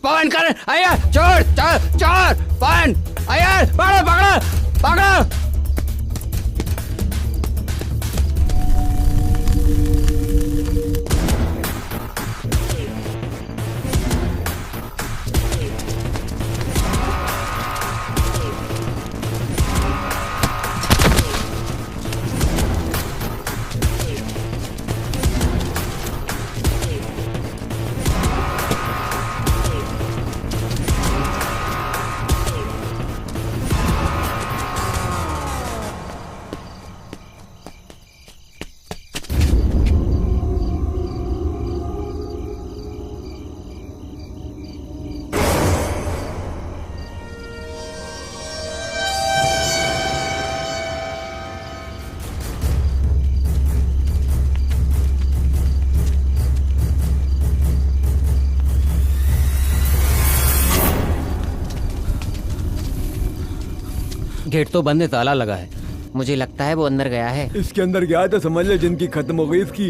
पवन कर अय्यर, चोर चोर चोर, पवन अय्यर, पकड़ो पकड़ो पकड़ो। गेट तो बंद है, ताला लगा है। मुझे लगता है वो अंदर गया है। इसके अंदर गया तो समझ ले जिंदगी खत्म हो गई इसकी।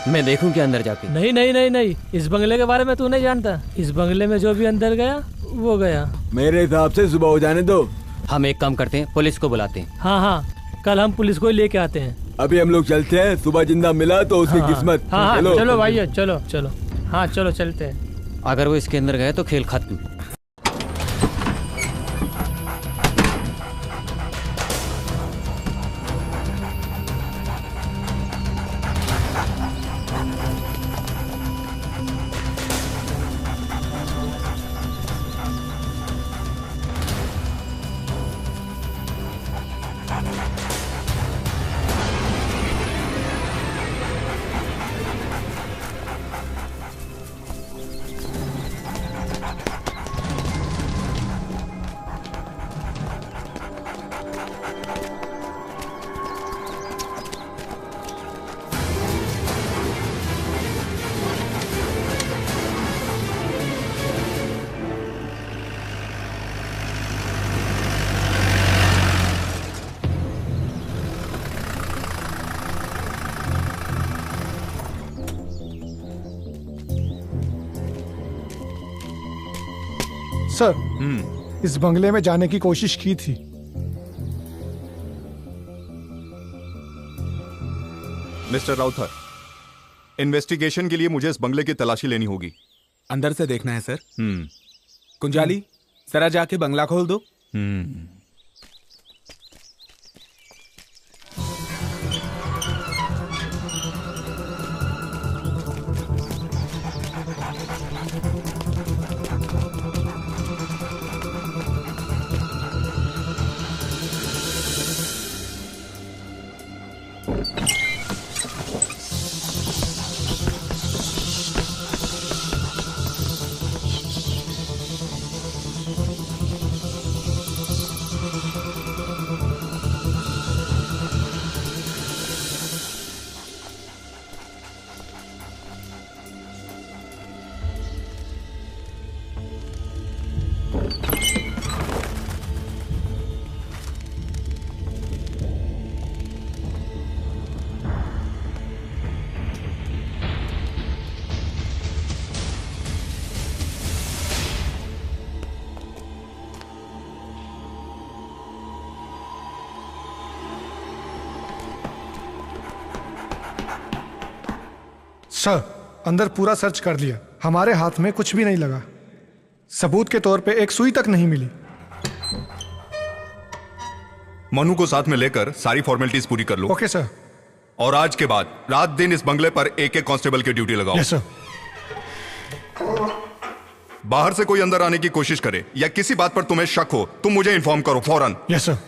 मैं देखूं क्या अंदर जाके? नहीं नहीं नहीं नहीं, इस बंगले के बारे में तू नहीं जानता। इस बंगले में जो भी अंदर गया वो गया। मेरे हिसाब से सुबह हो जाने दो। हम एक काम करते हैं, पुलिस को बुलाते हैं। हाँ हाँ, कल हम पुलिस को लेके आते हैं। अभी हम लोग चलते हैं, सुबह जिंदा मिला तो उसकी किस्मत। हाँ हाँ, चलो भाई, चलो चलो। हाँ चलो चलते हैं। अगर वो इसके अंदर गए तो खेल खत्म। सर, इस बंगले में जाने की कोशिश की थी। मिस्टर राउथर, इन्वेस्टिगेशन के लिए मुझे इस बंगले की तलाशी लेनी होगी। अंदर से देखना है सर। कुंजाली, जरा जाके बंगला खोल दो। सर, अंदर पूरा सर्च कर लिया, हमारे हाथ में कुछ भी नहीं लगा। सबूत के तौर पे एक सुई तक नहीं मिली। मनु को साथ में लेकर सारी फॉर्मेलिटीज पूरी कर लो। Okay sir. और आज के बाद रात दिन इस बंगले पर एक कांस्टेबल की ड्यूटी लगाओ। Yes sir. बाहर से कोई अंदर आने की कोशिश करे या किसी बात पर तुम्हें शक हो, तुम मुझे इन्फॉर्म करो फौरन। Yes sir.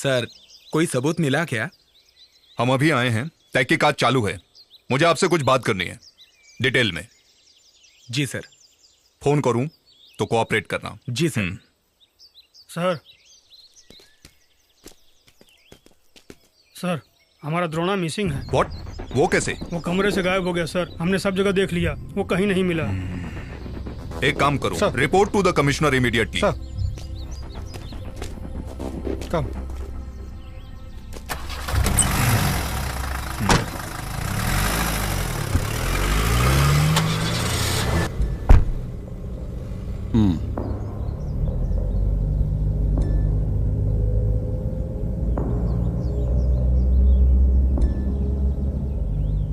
सर, कोई सबूत मिला क्या? हम अभी आए हैं, तहकीकात चालू है। मुझे आपसे कुछ बात करनी है, डिटेल में। जी सर। फोन करूं तो कोऑपरेट करना। जी सर। सर, सर, हमारा द्रोणा मिसिंग है। व्हाट? वो कैसे? वो कमरे से गायब हो गया सर। हमने सब जगह देख लिया, वो कहीं नहीं मिला। एक काम करो, sir. Report to the commissioner immediately. Sir, come.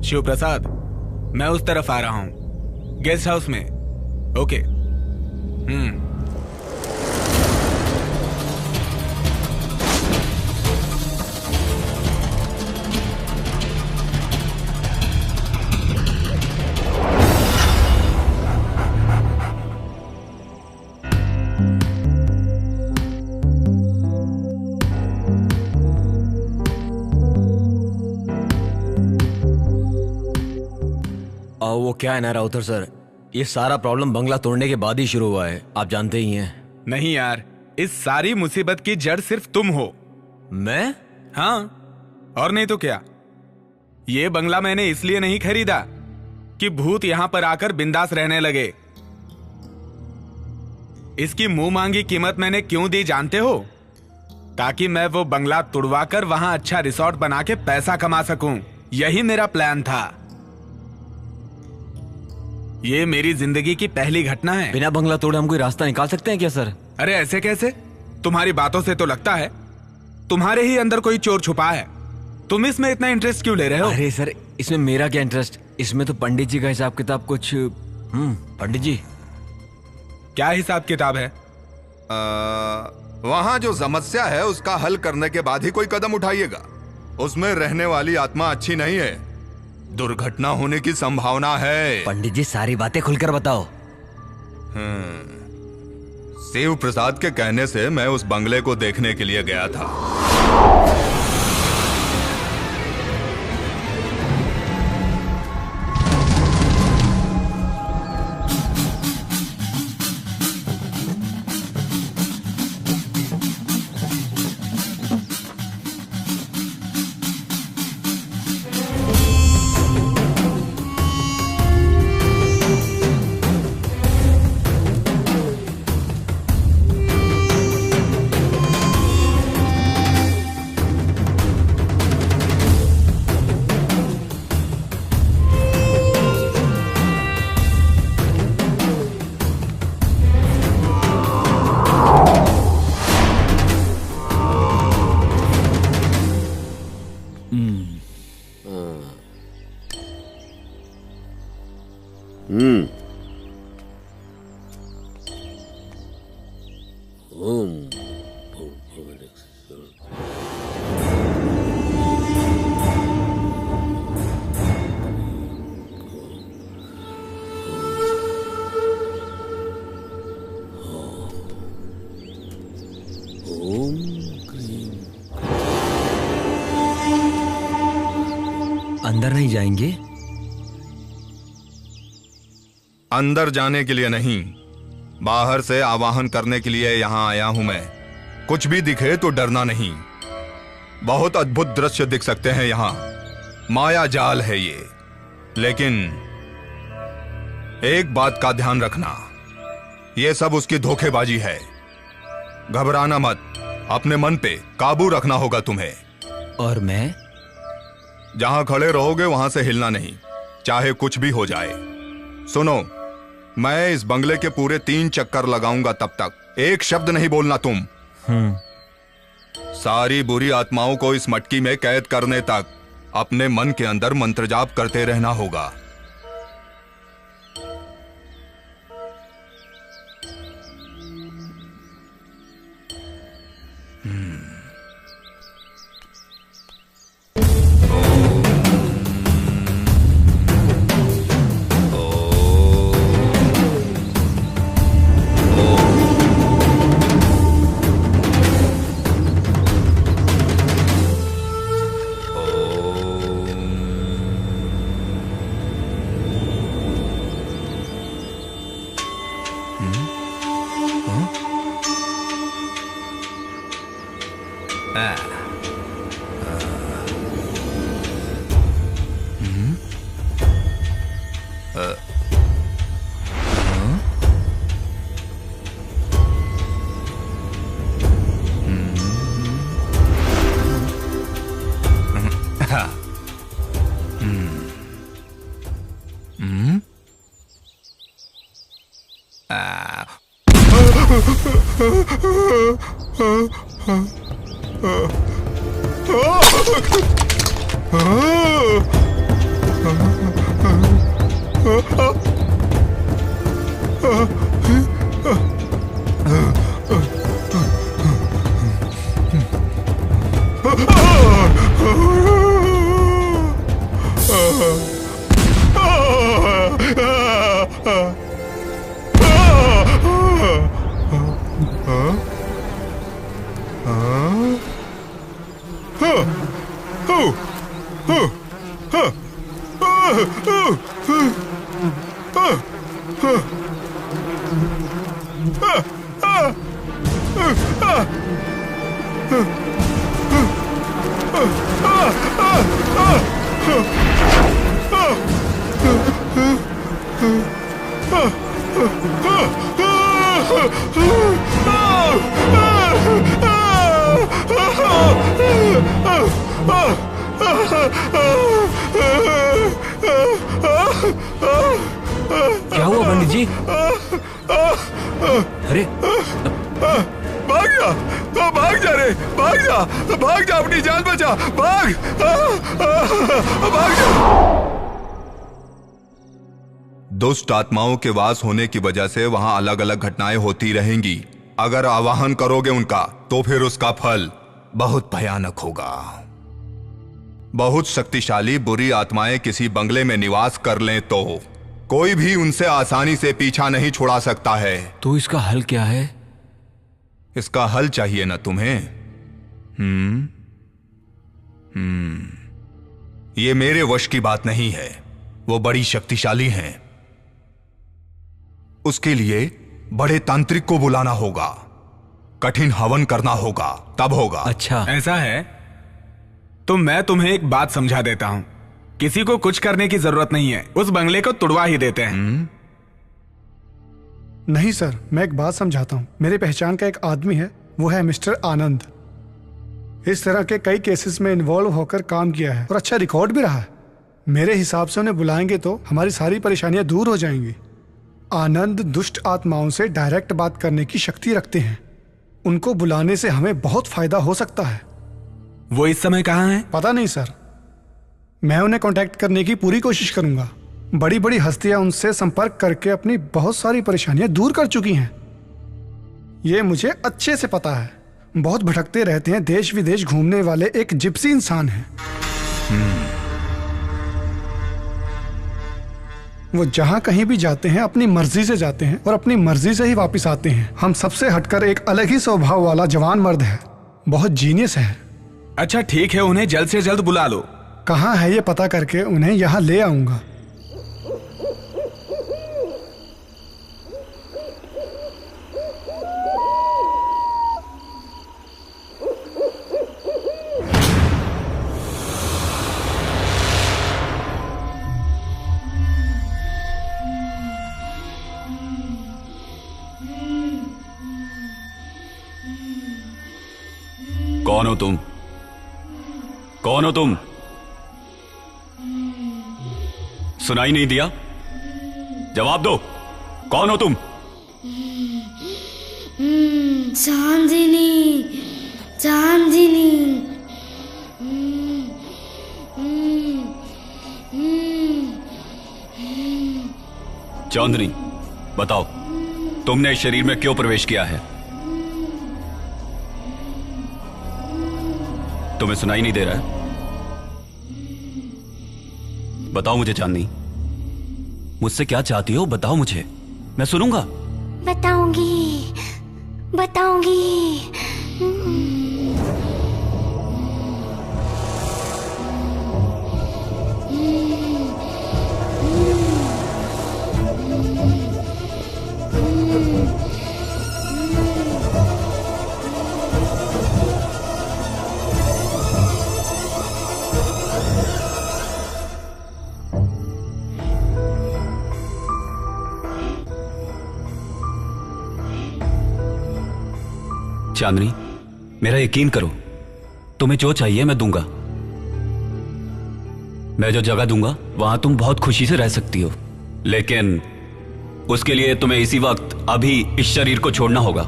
Shiv Prasad, मैं उस तरफ आ रहा हूं, गेस्ट हाउस में। ओके। वो क्या है ना राउतर सर, ये सारा प्रॉब्लम बंगला तोड़ने के बाद ही शुरू हुआ है, आप जानते ही हैं। नहीं यार, इस सारी मुसीबत की जड़ सिर्फ तुम हो। मैं? हाँ, और नहीं तो क्या। ये बंगला मैंने इसलिए नहीं खरीदा कि भूत यहां पर आकर बिंदास रहने लगे। इसकी मुंह मांगी कीमत मैंने क्यों दी जानते हो? ताकि मैं वो बंगला तुड़वाकर वहां अच्छा रिसोर्ट बना के पैसा कमा सकूं। यही मेरा प्लान था। ये मेरी जिंदगी की पहली घटना है। बिना बंगला तोड़े हम कोई रास्ता निकाल सकते हैं क्या सर? अरे ऐसे कैसे? तुम्हारी बातों से तो लगता है तुम्हारे ही अंदर कोई चोर छुपा है। तुम इसमें इतना इंटरेस्ट क्यों ले रहे हो? अरे सर, इसमें मेरा क्या इंटरेस्ट? इसमें तो पंडित जी का हिसाब किताब कुछ। पंडित जी, क्या हिसाब किताब है? वहां जो समस्या है उसका हल करने के बाद ही कोई कदम उठाइएगा। उसमें रहने वाली आत्मा अच्छी नहीं है, दुर्घटना होने की संभावना है। पंडित जी सारी बातें खुलकर बताओ। शिव प्रसाद के कहने से मैं उस बंगले को देखने के लिए गया था। अंदर नहीं जाएंगे? अंदर जाने के लिए नहीं, बाहर से आवाहन करने के लिए यहां आया हूं मैं। कुछ भी दिखे तो डरना नहीं। बहुत अद्भुत दृश्य दिख सकते हैं यहां, माया जाल है ये। लेकिन एक बात का ध्यान रखना, ये सब उसकी धोखेबाजी है। घबराना मत, अपने मन पे काबू रखना होगा तुम्हें। और मैं? जहां खड़े रहोगे वहां से हिलना नहीं, चाहे कुछ भी हो जाए। सुनो, मैं इस बंगले के पूरे 3 चक्कर लगाऊंगा, तब तक एक शब्द नहीं बोलना तुम। सारी बुरी आत्माओं को इस मटकी में कैद करने तक अपने मन के अंदर मंत्र जाप करते रहना होगा। क्या हुआ पंडित जी? अरे भाग जा, भाग जा रे, भाग जा, अपनी जान बचा, भाग जा। दुष्ट आत्माओं के वास होने की वजह से वहां अलग अलग घटनाएं होती रहेंगी। अगर आवाहन करोगे उनका तो फिर उसका फल बहुत भयानक होगा। बहुत शक्तिशाली बुरी आत्माएं किसी बंगले में निवास कर लें तो कोई भी उनसे आसानी से पीछा नहीं छुड़ा सकता है। तो इसका हल क्या है? इसका हल चाहिए ना तुम्हें? ये मेरे वश की बात नहीं है, वो बड़ी शक्तिशाली हैं। उसके लिए बड़े तांत्रिक को बुलाना होगा, कठिन हवन करना होगा, तब होगा। अच्छा ऐसा है तो मैं तुम्हें एक बात समझा देता हूं। किसी को कुछ करने की जरूरत नहीं है, उस बंगले को तुड़वा ही देते हैं। नहीं सर, मैं एक बात समझाता हूँ। मेरी पहचान का एक आदमी है, वो है मिस्टर आनंद। इस तरह के कई केसेस में इन्वॉल्व होकर काम किया है और अच्छा रिकॉर्ड भी रहा है। मेरे हिसाब से उन्हें बुलाएंगे तो हमारी सारी परेशानियां दूर हो जाएंगी। आनंद दुष्ट आत्माओं से डायरेक्ट बात करने की शक्ति रखते हैं। उनको बुलाने से हमें बहुत फायदा हो सकता है। वो इस समय कहाँ हैं? पता नहीं सर, मैं उन्हें कांटेक्ट करने की पूरी कोशिश करूंगा। बड़ी बड़ी हस्तियां उनसे संपर्क करके अपनी बहुत सारी परेशानियां दूर कर चुकी हैं। ये मुझे अच्छे से पता है। बहुत भटकते रहते हैं, देश विदेश घूमने वाले एक जिप्सी इंसान हैं। वो जहां कहीं भी जाते हैं अपनी मर्जी से जाते हैं और अपनी मर्जी से ही वापस आते हैं। हम सबसे हटकर एक अलग ही स्वभाव वाला जवान मर्द है, बहुत जीनियस है। अच्छा ठीक है, उन्हें जल्द से जल्द बुला लो। कहाँ है ये पता करके उन्हें यहाँ ले आऊंगा। कौन हो तुम? कौन हो तुम? सुनाई नहीं दिया? जवाब दो, कौन हो तुम? चांदनी, चांदनी। चांदनी, बताओ तुमने इस शरीर में क्यों प्रवेश किया है? तुम्हें सुनाई नहीं दे रहा है? बताओ मुझे चांदनी, मुझसे क्या चाहती हो? बताओ मुझे, मैं सुनूंगा। बताऊंगी, बताऊंगी। चांदनी, मेरा यकीन करो, तुम्हें जो चाहिए मैं दूंगा। मैं जो जगह दूंगा वहां तुम बहुत खुशी से रह सकती हो, लेकिन उसके लिए तुम्हें इसी वक्त अभी इस शरीर को छोड़ना होगा।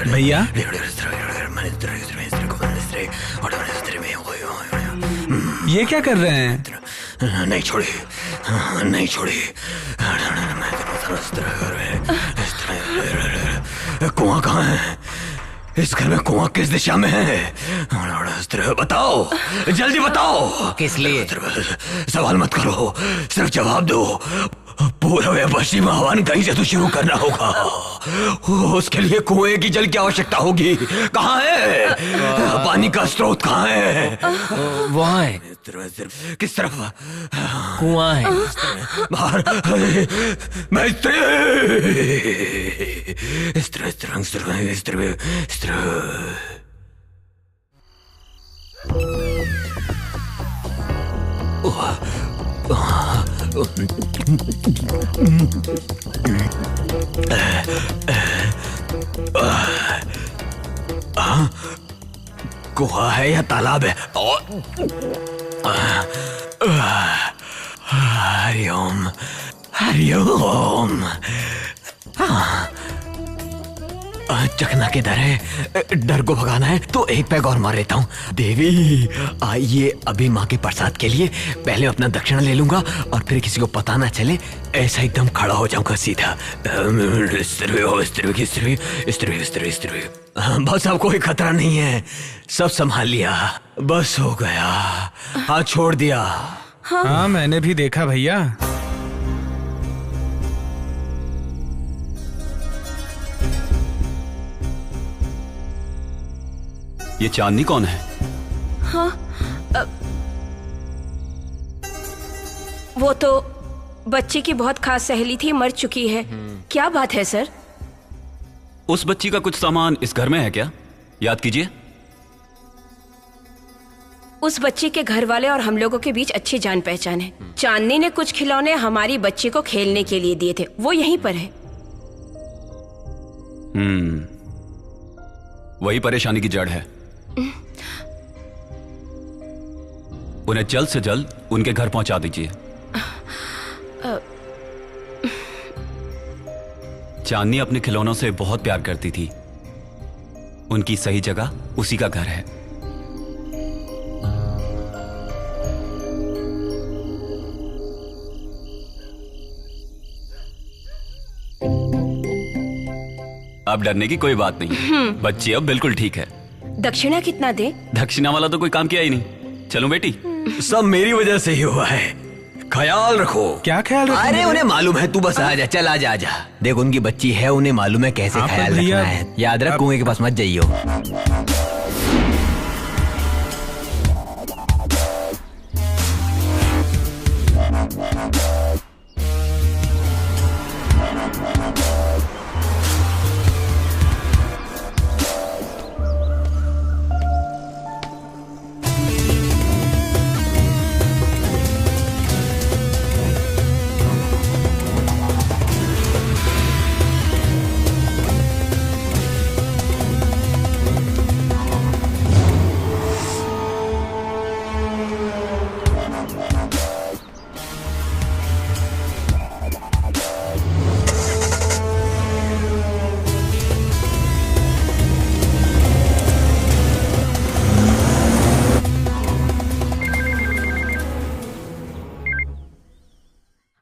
भैया, ये क्या कर रहे हैं? नहीं छोड़ी, नहीं छोड़ी। कुआं कहाँ है? इस घर में कुआं किस दिशा में है? बताओ, जल्दी बताओ। किस लिए? सवाल मत करो, सिर्फ जवाब दो। पूर्व या पश्चिम आह्वान कहीं से तो शुरू करना होगा। उसके लिए कुएं की जल की आवश्यकता होगी। कहाँ है? पानी का स्रोत कहाँ है? वहाँ है। किस तरफ? कुआं है बाहर। मैं इस तरह गुहा है या तालाब है? हरिओम, हरिओम। चकना किधर है? डर को भगाना है तो एक पैग और मार लेता हूँ। देवी आइए, अभी माँ के प्रसाद के लिए पहले अपना दक्षिणा ले लूंगा और फिर किसी को पता ना चले, ऐसा एकदम खड़ा हो जाऊंगा सीधा। बस अब कोई खतरा नहीं है, सब संभाल लिया, बस हो गया। हाँ, छोड़ दिया। हाँ, मैंने भी देखा भैया। ये चांदनी कौन है? हाँ, वो तो बच्ची की बहुत खास सहेली थी, मर चुकी है। क्या बात है सर? उस बच्ची का कुछ सामान इस घर में है क्या? याद कीजिए। उस बच्ची के घर वाले और हम लोगों के बीच अच्छी जान पहचान है। चांदनी ने कुछ खिलौने हमारी बच्ची को खेलने के लिए दिए थे, वो यहीं पर है। वही परेशानी की जड़ है। उन्हें जल्द से जल्द उनके घर पहुंचा दीजिए। चांदनी अपने खिलौनों से बहुत प्यार करती थी, उनकी सही जगह उसी का घर है। अब डरने की कोई बात नहीं, बच्ची अब बिल्कुल ठीक है। दक्षिणा कितना दे? दक्षिणा वाला तो कोई काम किया ही नहीं। चलो बेटी। सब मेरी वजह से ही हुआ है, ख्याल रखो। क्या ख्याल रखो? अरे उन्हें मालूम है, तू बस आजा, चल आजा आजा। देख उनकी बच्ची है, उन्हें मालूम है कैसे ख्याल रखना है। याद रख, कुएं के पास मत जाइयो।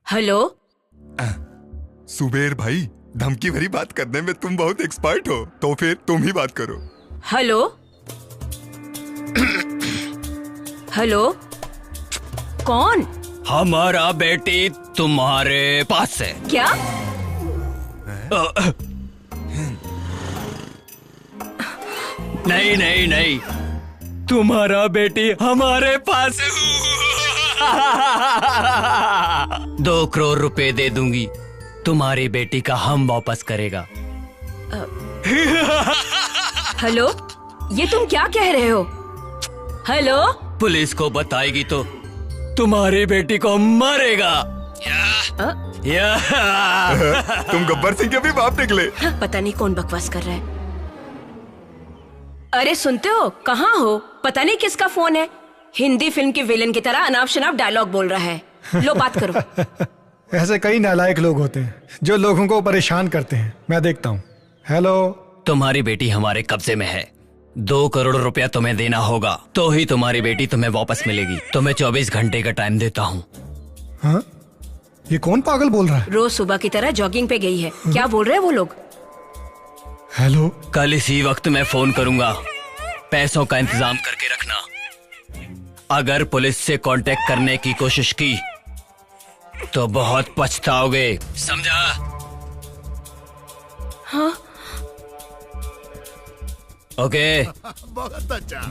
हेलो। सुबेर भाई, धमकी भरी बात करने में तुम बहुत एक्सपर्ट हो, तो फिर तुम ही बात करो। हेलो। हेलो, कौन? हमारा बेटी तुम्हारे पास है। क्या? नहीं नहीं नहीं, तुम्हारा बेटी हमारे पास है। 2 करोड़ रुपए दे दूंगी, तुम्हारी बेटी का हम वापस करेगा। हेलो, ये तुम क्या कह रहे हो? हेलो, पुलिस को बताएगी तो तुम्हारी बेटी को मारेगा। तुम गब्बर सिंह के भी बाप निकले। पता नहीं कौन बकवास कर रहा है। अरे सुनते हो, कहाँ हो? पता नहीं किसका फोन है। हिंदी फिल्म के विलेन की तरह अनाप शनाप डायलॉग बोल रहा है। लो बात करो। ऐसे कई नालायक लोग होते हैं जो लोगों को परेशान करते हैं। मैं देखता हूँ। हेलो। तुम्हारी बेटी हमारे कब्जे में है। 2 करोड़ रुपया तुम्हें देना होगा तो ही तुम्हारी बेटी तुम्हें वापस मिलेगी। तुम्हें 24 घंटे का टाइम देता हूँ। हाँ? ये कौन पागल बोल रहा है? रोज सुबह की तरह जॉगिंग पे गई है। क्या बोल रहे हैं वो लोग? हेलो। कल इसी वक्त मैं फोन करूंगा। पैसों का इंतजाम करके रखना। अगर पुलिस से कांटेक्ट करने की कोशिश की तो बहुत पछताओगे, समझा? हाँ। ओके। बहुत अच्छा।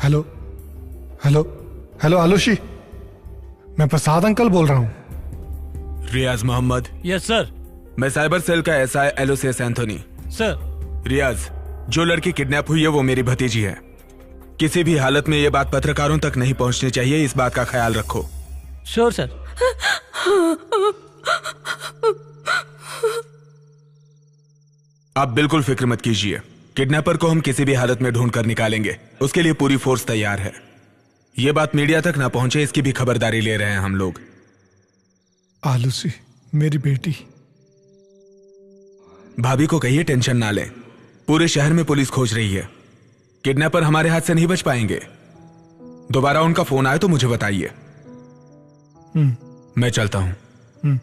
हेलो हेलो हेलो आलूशी, मैं प्रसाद अंकल बोल रहा हूँ। रियाज मोहम्मद। Yes sir. मैं साइबर सेल का SI Aloysius Anthony. Sir. Riyaz, जो लड़की किडनैप हुई है वो मेरी भतीजी है। किसी भी हालत में ये बात पत्रकारों तक नहीं पहुंचनी चाहिए, इस बात का ख्याल रखो। Sure sir. आप बिल्कुल फिक्र मत कीजिए, किडनैपर को हम किसी भी हालत में ढूंढ कर निकालेंगे। उसके लिए पूरी फोर्स तैयार है। ये बात मीडिया तक ना पहुंचे इसकी भी खबरदारी ले रहे हैं हम लोग। आलूसी, मेरी बेटी। भाभी को कहिए टेंशन ना लें। पूरे शहर में पुलिस खोज रही है। किडनैपर हमारे हाथ से नहीं बच पाएंगे। दोबारा उनका फोन आए तो मुझे बताइए। मैं चलता हूं।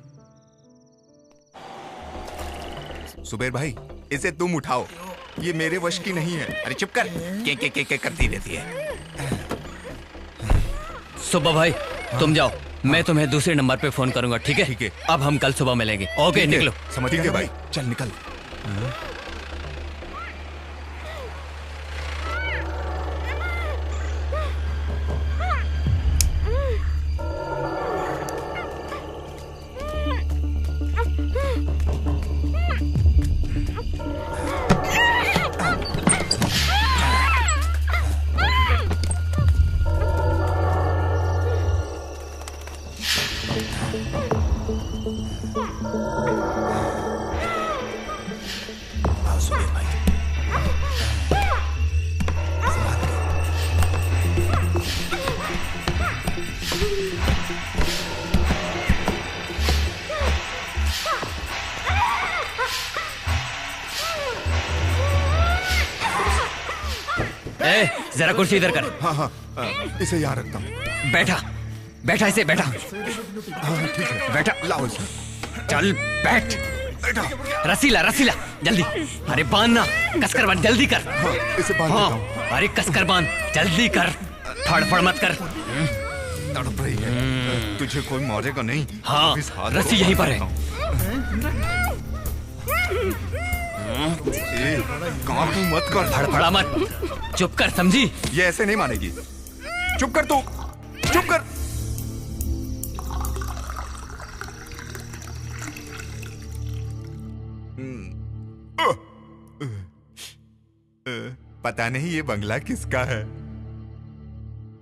सुबेर भाई, इसे तुम उठाओ, ये मेरे वश की नहीं है। अरे चुप कर, के करती रहती है। सुबह भाई तुम जाओ, मैं तुम्हें दूसरे नंबर पे फोन करूंगा। ठीक है? ठीक है। अब हम कल सुबह मिलेंगे। ओके, निकलो। समझ गए भाई, चल निकल। जरा कुर्सी इधर कर। हाँ, इसे यहाँ रखता हूँ। बैठा इसे, बैठा। हाँ ठीक है, बैठा। लाओ इसे। चल बैठ। रसीला जल्दी। अरे बांधना, कसकर बांध, जल्दी कर। हाँ, इसे बांध देता हूँ। अरे कसकर बांध, जल्दी कर। फड़फड़ मत कर। तड़प रही है। तुझे कोई मारेगा नहीं। हाँ, रस्सी यहीं पर है। काबू मत कर। फड़फड़ा मत, चुप कर, समझी? ये ऐसे नहीं मानेगी। चुप कर तू, चुप कर। पता नहीं ये बंगला किसका है।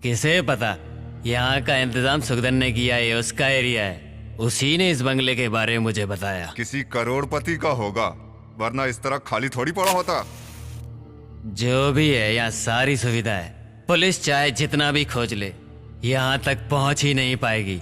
किसे पता? यहाँ का इंतजाम सुखदन ने किया है, उसका एरिया है। उसी ने इस बंगले के बारे में मुझे बताया। किसी करोड़पति का होगा, वरना इस तरह खाली थोड़ी पड़ा होता। जो भी है, यहाँ सारी सुविधा है। पुलिस चाहे जितना भी खोज ले, यहाँ तक पहुंच ही नहीं पाएगी।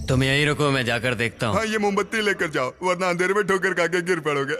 तुम यहीं रुको, मैं जाकर देखता हूँ। हाँ, ये मोमबत्ती लेकर जाओ, वरना अंधेरे में ठोकर खा के गिर पड़ोगे।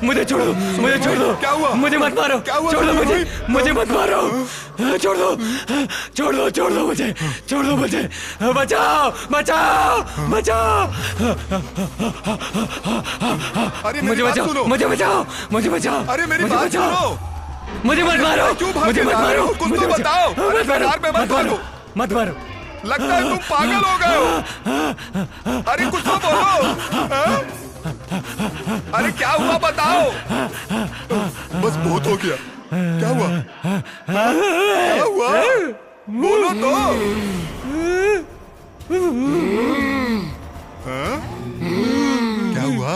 मुझे छोड़ दो, मुझे छोड़ दो। क्या हुआ? मुझे मत मारो। क्या हुआ? छोड़ दो मुझे, मुझे मत मारो। छोड़ दो, छोड़ दो, छोड़ दो मुझे, छोड़ दो मुझे। बचाओ, बचाओ, बचाओ। अरे मुझे बचाओ, मुझे बचाओ, मुझे बचाओ। अरे मेरी बात सुनो। मुझे मत मारो, मुझे मत मारो। कुछ तो बताओ। मत मारो, मत मारो, मत मारो। लगता है तुम पागल हो गए हो। अरे कुछ तो बोलो। अरे क्या हुआ बताओ। बस बहुत हो गया। क्या हुआ? क्या हुआ? बोलो तो। क्या हुआ?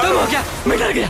तुम हो क्या? मैं डर गया।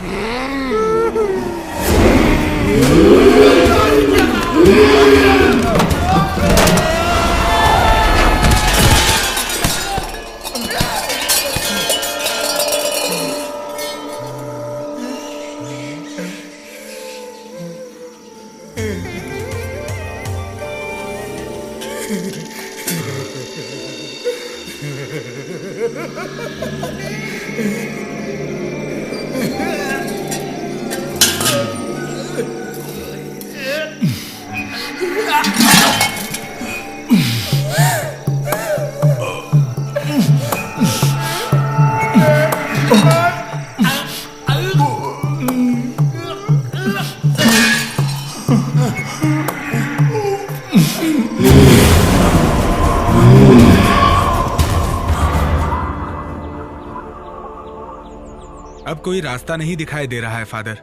अब कोई रास्ता नहीं दिखाई दे रहा है फादर।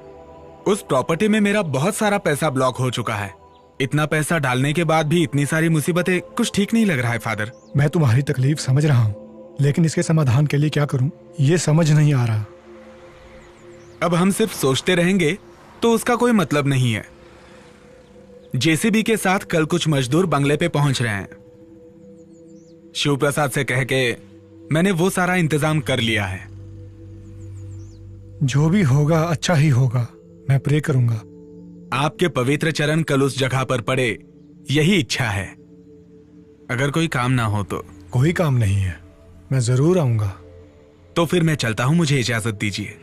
उस प्रॉपर्टी में मेरा बहुत सारा पैसा ब्लॉक हो चुका है। इतना पैसा डालने के बाद भी इतनी सारी मुसीबतें, कुछ ठीक नहीं लग रहा है फादर। मैं तुम्हारी तकलीफ समझ रहा हूँ, लेकिन इसके समाधान के लिए क्या करूँ ये समझ नहीं आ रहा। अब हम सिर्फ सोचते रहेंगे तो उसका कोई मतलब नहीं है। जेसीबी के साथ कल कुछ मजदूर बंगले पे पहुंच रहे हैं। शिव प्रसाद से कह के मैंने वो सारा इंतजाम कर लिया है। जो भी होगा अच्छा ही होगा, मैं प्रे करूंगा। आपके पवित्र चरण कल उस जगह पर पड़े, यही इच्छा है। अगर कोई काम ना हो तो। कोई काम नहीं है, मैं जरूर आऊंगा। तो फिर मैं चलता हूं, मुझे इजाजत दीजिए।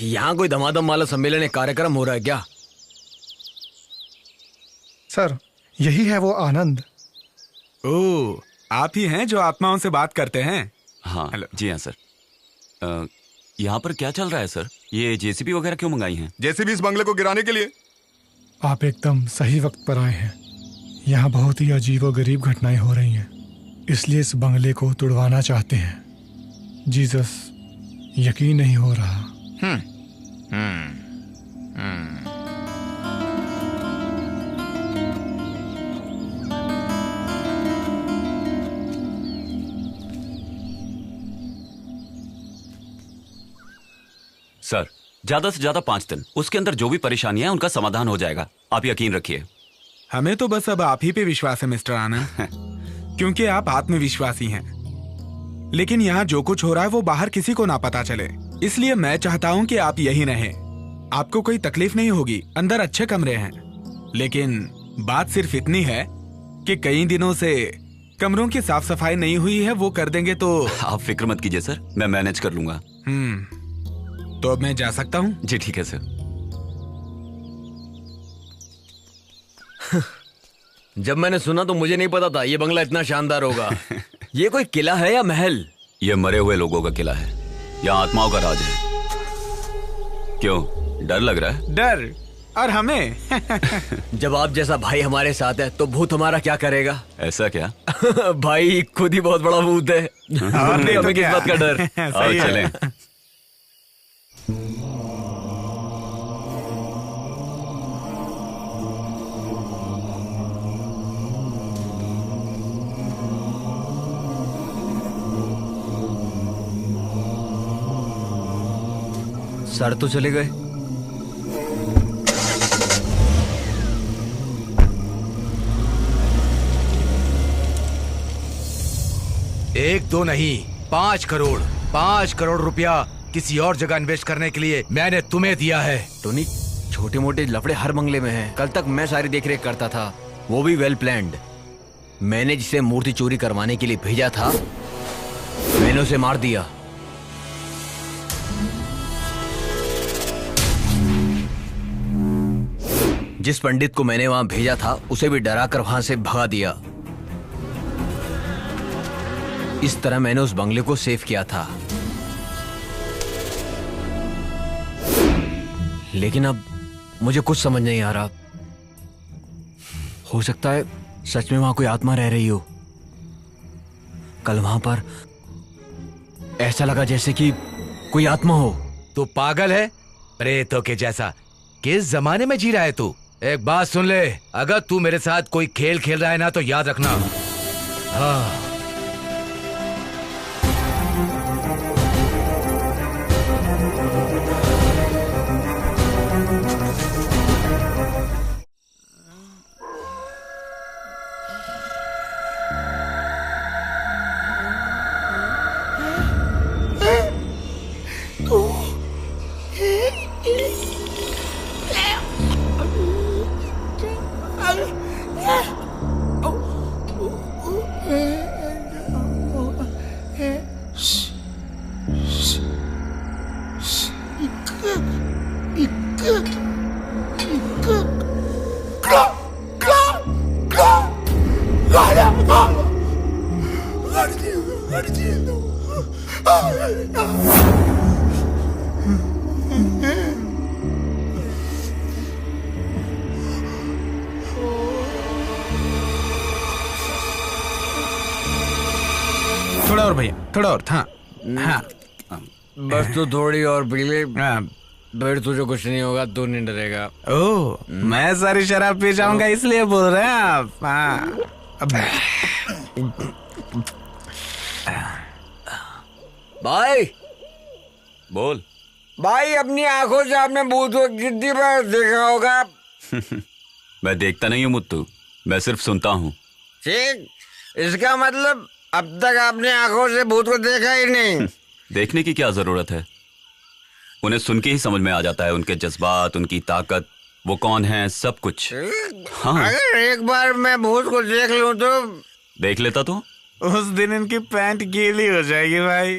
यहाँ कोई धमाधम वाला सम्मेलन कार्यक्रम हो रहा है क्या? सर, यही है वो आनंद। ओह, आप ही हैं जो आत्माओं से बात करते हैं? हाँ, जी हाँ सर। यहाँ पर क्या चल रहा है सर? ये जेसीबी वगैरह क्यों मंगाई हैं? जेसीबी इस बंगले को गिराने के लिए। आप एकदम सही वक्त पर आए हैं। यहाँ बहुत ही अजीब और गरीब घटनाएं हो रही हैं, इसलिए इस बंगले को तुड़वाना चाहते हैं। जीसस, यकीन नहीं हो रहा। सर, ज्यादा से ज्यादा 5 दिन, उसके अंदर जो भी परेशानियां हैं उनका समाधान हो जाएगा, आप यकीन रखिए। हमें तो बस अब आप ही पे विश्वास है मिस्टर आनंद, क्योंकि आप आत्मविश्वासी हैं। लेकिन यहाँ जो कुछ हो रहा है वो बाहर किसी को ना पता चले, इसलिए मैं चाहता हूँ कि आप यही रहें। आपको कोई तकलीफ नहीं होगी, अंदर अच्छे कमरे हैं। लेकिन बात सिर्फ इतनी है कि कई दिनों से कमरों की साफ सफाई नहीं हुई है, वो कर देंगे तो। आप फिक्र मत कीजिए सर, मैं मैनेज कर लूंगा। तो अब मैं जा सकता हूँ? जी ठीक है सर। जब मैंने सुना तो मुझे नहीं पता था ये बंगला इतना शानदार होगा। ये कोई किला है या महल? ये मरे हुए लोगों का किला है, यहाँ आत्माओं का राज है। क्यों, डर लग रहा है? डर? और हमें? जब आप जैसा भाई हमारे साथ है तो भूत हमारा क्या करेगा? ऐसा क्या? भाई खुद ही बहुत बड़ा भूत है। हमें किस बात का डर? आओ चलें। सर तो चले गए। एक दो नहीं, 5 करोड़, 5 करोड़ रुपया किसी और जगह इन्वेस्ट करने के लिए मैंने तुम्हें दिया है। टोनी, छोटे मोटे लफड़े हर बंगले में हैं। कल तक मैं सारी देखरेख करता था, वो भी वेल प्लान्ड। मैंने जिसे मूर्ति चोरी करवाने के लिए भेजा था, मैंने उसे मार दिया। जिस पंडित को मैंने वहां भेजा था, उसे भी डरा कर वहां से भगा दिया। इस तरह मैंने उस बंगले को सेव किया था। लेकिन अब मुझे कुछ समझ नहीं आ रहा। हो सकता है सच में वहां कोई आत्मा रह रही हो। कल वहां पर ऐसा लगा जैसे कि कोई आत्मा हो। तू पागल है? प्रेतों के जैसा किस जमाने में जी रहा है तू? एक बात सुन ले, अगर तू मेरे साथ कोई खेल खेल रहा है ना, तो याद रखना। हाँ। थोड़ा और भैया, थोड़ा और। हाँ हाँ, बस तू थोड़ी और पी ले, फिर तुझे कुछ नहीं होगा, तू नहीं डरेगा। ओह, मैं सारी शराब पी जाऊंगा इसलिए बोल रहे हैं आप? हाँ। भाई बोल। भाई, अपनी आंखों से आपने भूत को कितनी बार देखा होगा? मैं देखता नहीं हूँ मुत्तू, मैं सिर्फ सुनता हूँ। ठीक, इसका मतलब अब तक आपने आंखों से भूत को देखा ही नहीं। देखने की क्या जरूरत है, उन्हें सुन के ही समझ में आ जाता है, उनके जज्बात, उनकी ताकत, वो कौन है, सब कुछ। हाँ। अगर एक बार मैं भूत को देख लूं तो? देख लेता तो उस दिन इनकी पैंट गीली हो जाएगी भाई।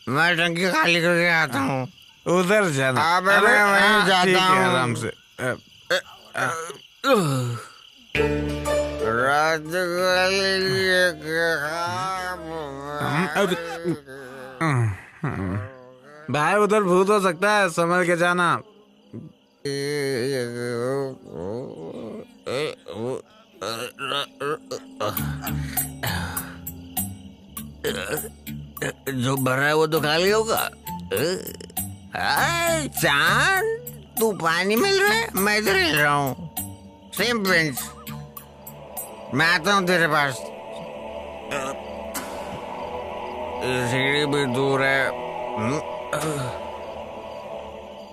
मैं टंकी खाली करके आता हूँ। उधर जाना। मैं वहीं जाता हूँ आराम से। भाई उधर भूत हो सकता है, संभल के जाना। जो भरा है वो तो खाली होगा। चांद, तू पानी मिल रहा है, मैं इधर हिल रहा हूँ। सेम बेंच, मैं आता हूँ तेरे पास। सीढ़ी भी दूर है।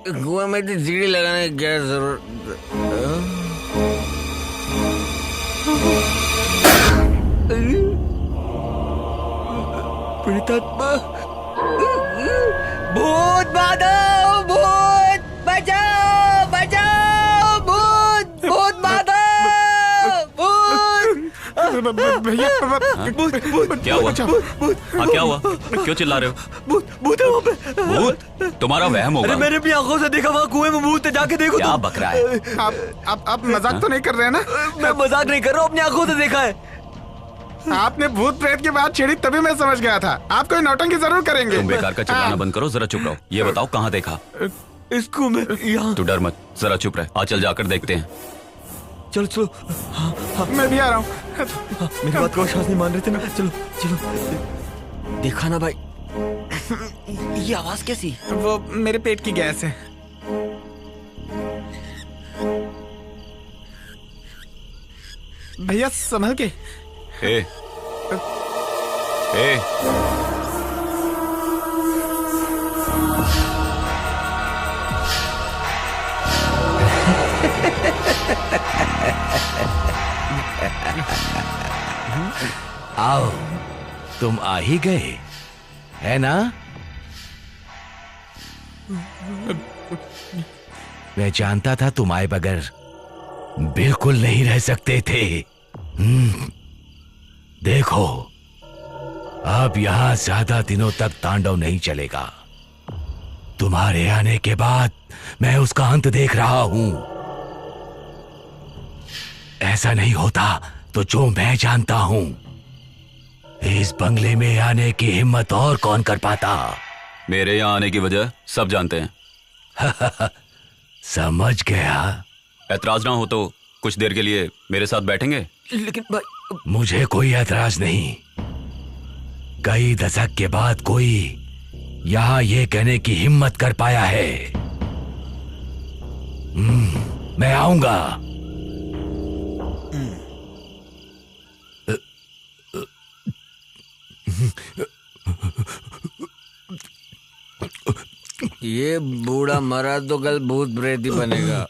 कुएं में तो सीढ़ी लगाने की क्या जरूरत? प्रेतात्मा, भूत बाधो, भूत बचाओ, बचाओ, भूत, भूत बाधो, भूत। भैया, क्या हुआ? हाँ, क्या हुआ? क्यों चिल्ला रहे हो? भूत है वहाँ पे। भूत? तुम्हारा वहम होगा। अरे मैंने अपनी आंखों से देखा, वहाँ कुएं में भूत है, जाके देखो। क्या बक रहा है? आप मजाक तो नहीं कर रहे हैं ना? मैं मजाक नहीं कर रहा हूँ, अपनी आंखों से देखा है। आपने भूत प्रेत की बात छेड़ी तभी मैं समझ गया था। आप कोई नौटंकी जरूर करेंगे। तुम बेकार का चिल्लाना बंद करो, जरा चुप रहो। ये बताओ कहाँ देखा? इसको मैं यहाँ। तू डर मत, जरा चुप रह। आ चल जाकर देखते हैं। चलो चलो। हाँ, मैं भी आ रहा हूँ। मेरी बात को विश्वास नहीं मान रहे थे ना। चलो चलो। देखा ना भाई, ये आवाज कैसी? वो मेरे पेट की गैस है। भैया संभल के। ए, ए। आओ, तुम आ ही गए, है ना? मैं जानता था तुम आए बगैर बिल्कुल नहीं रह सकते थे। देखो, अब यहां ज्यादा दिनों तक तांडव नहीं चलेगा। तुम्हारे आने के बाद मैं उसका अंत देख रहा हूं। ऐसा नहीं होता तो जो मैं जानता हूं, इस बंगले में आने की हिम्मत और कौन कर पाता? मेरे यहाँ आने की वजह सब जानते हैं। समझ गया। ऐतराज ना हो तो कुछ देर के लिए मेरे साथ बैठेंगे? लेकिन भाई, मुझे कोई ऐतराज नहीं। कई दशक के बाद कोई यहां ये कहने की हिम्मत कर पाया है। मैं आऊंगा। ये बूढ़ा मरा तो कल भूत प्रेत ही बनेगा।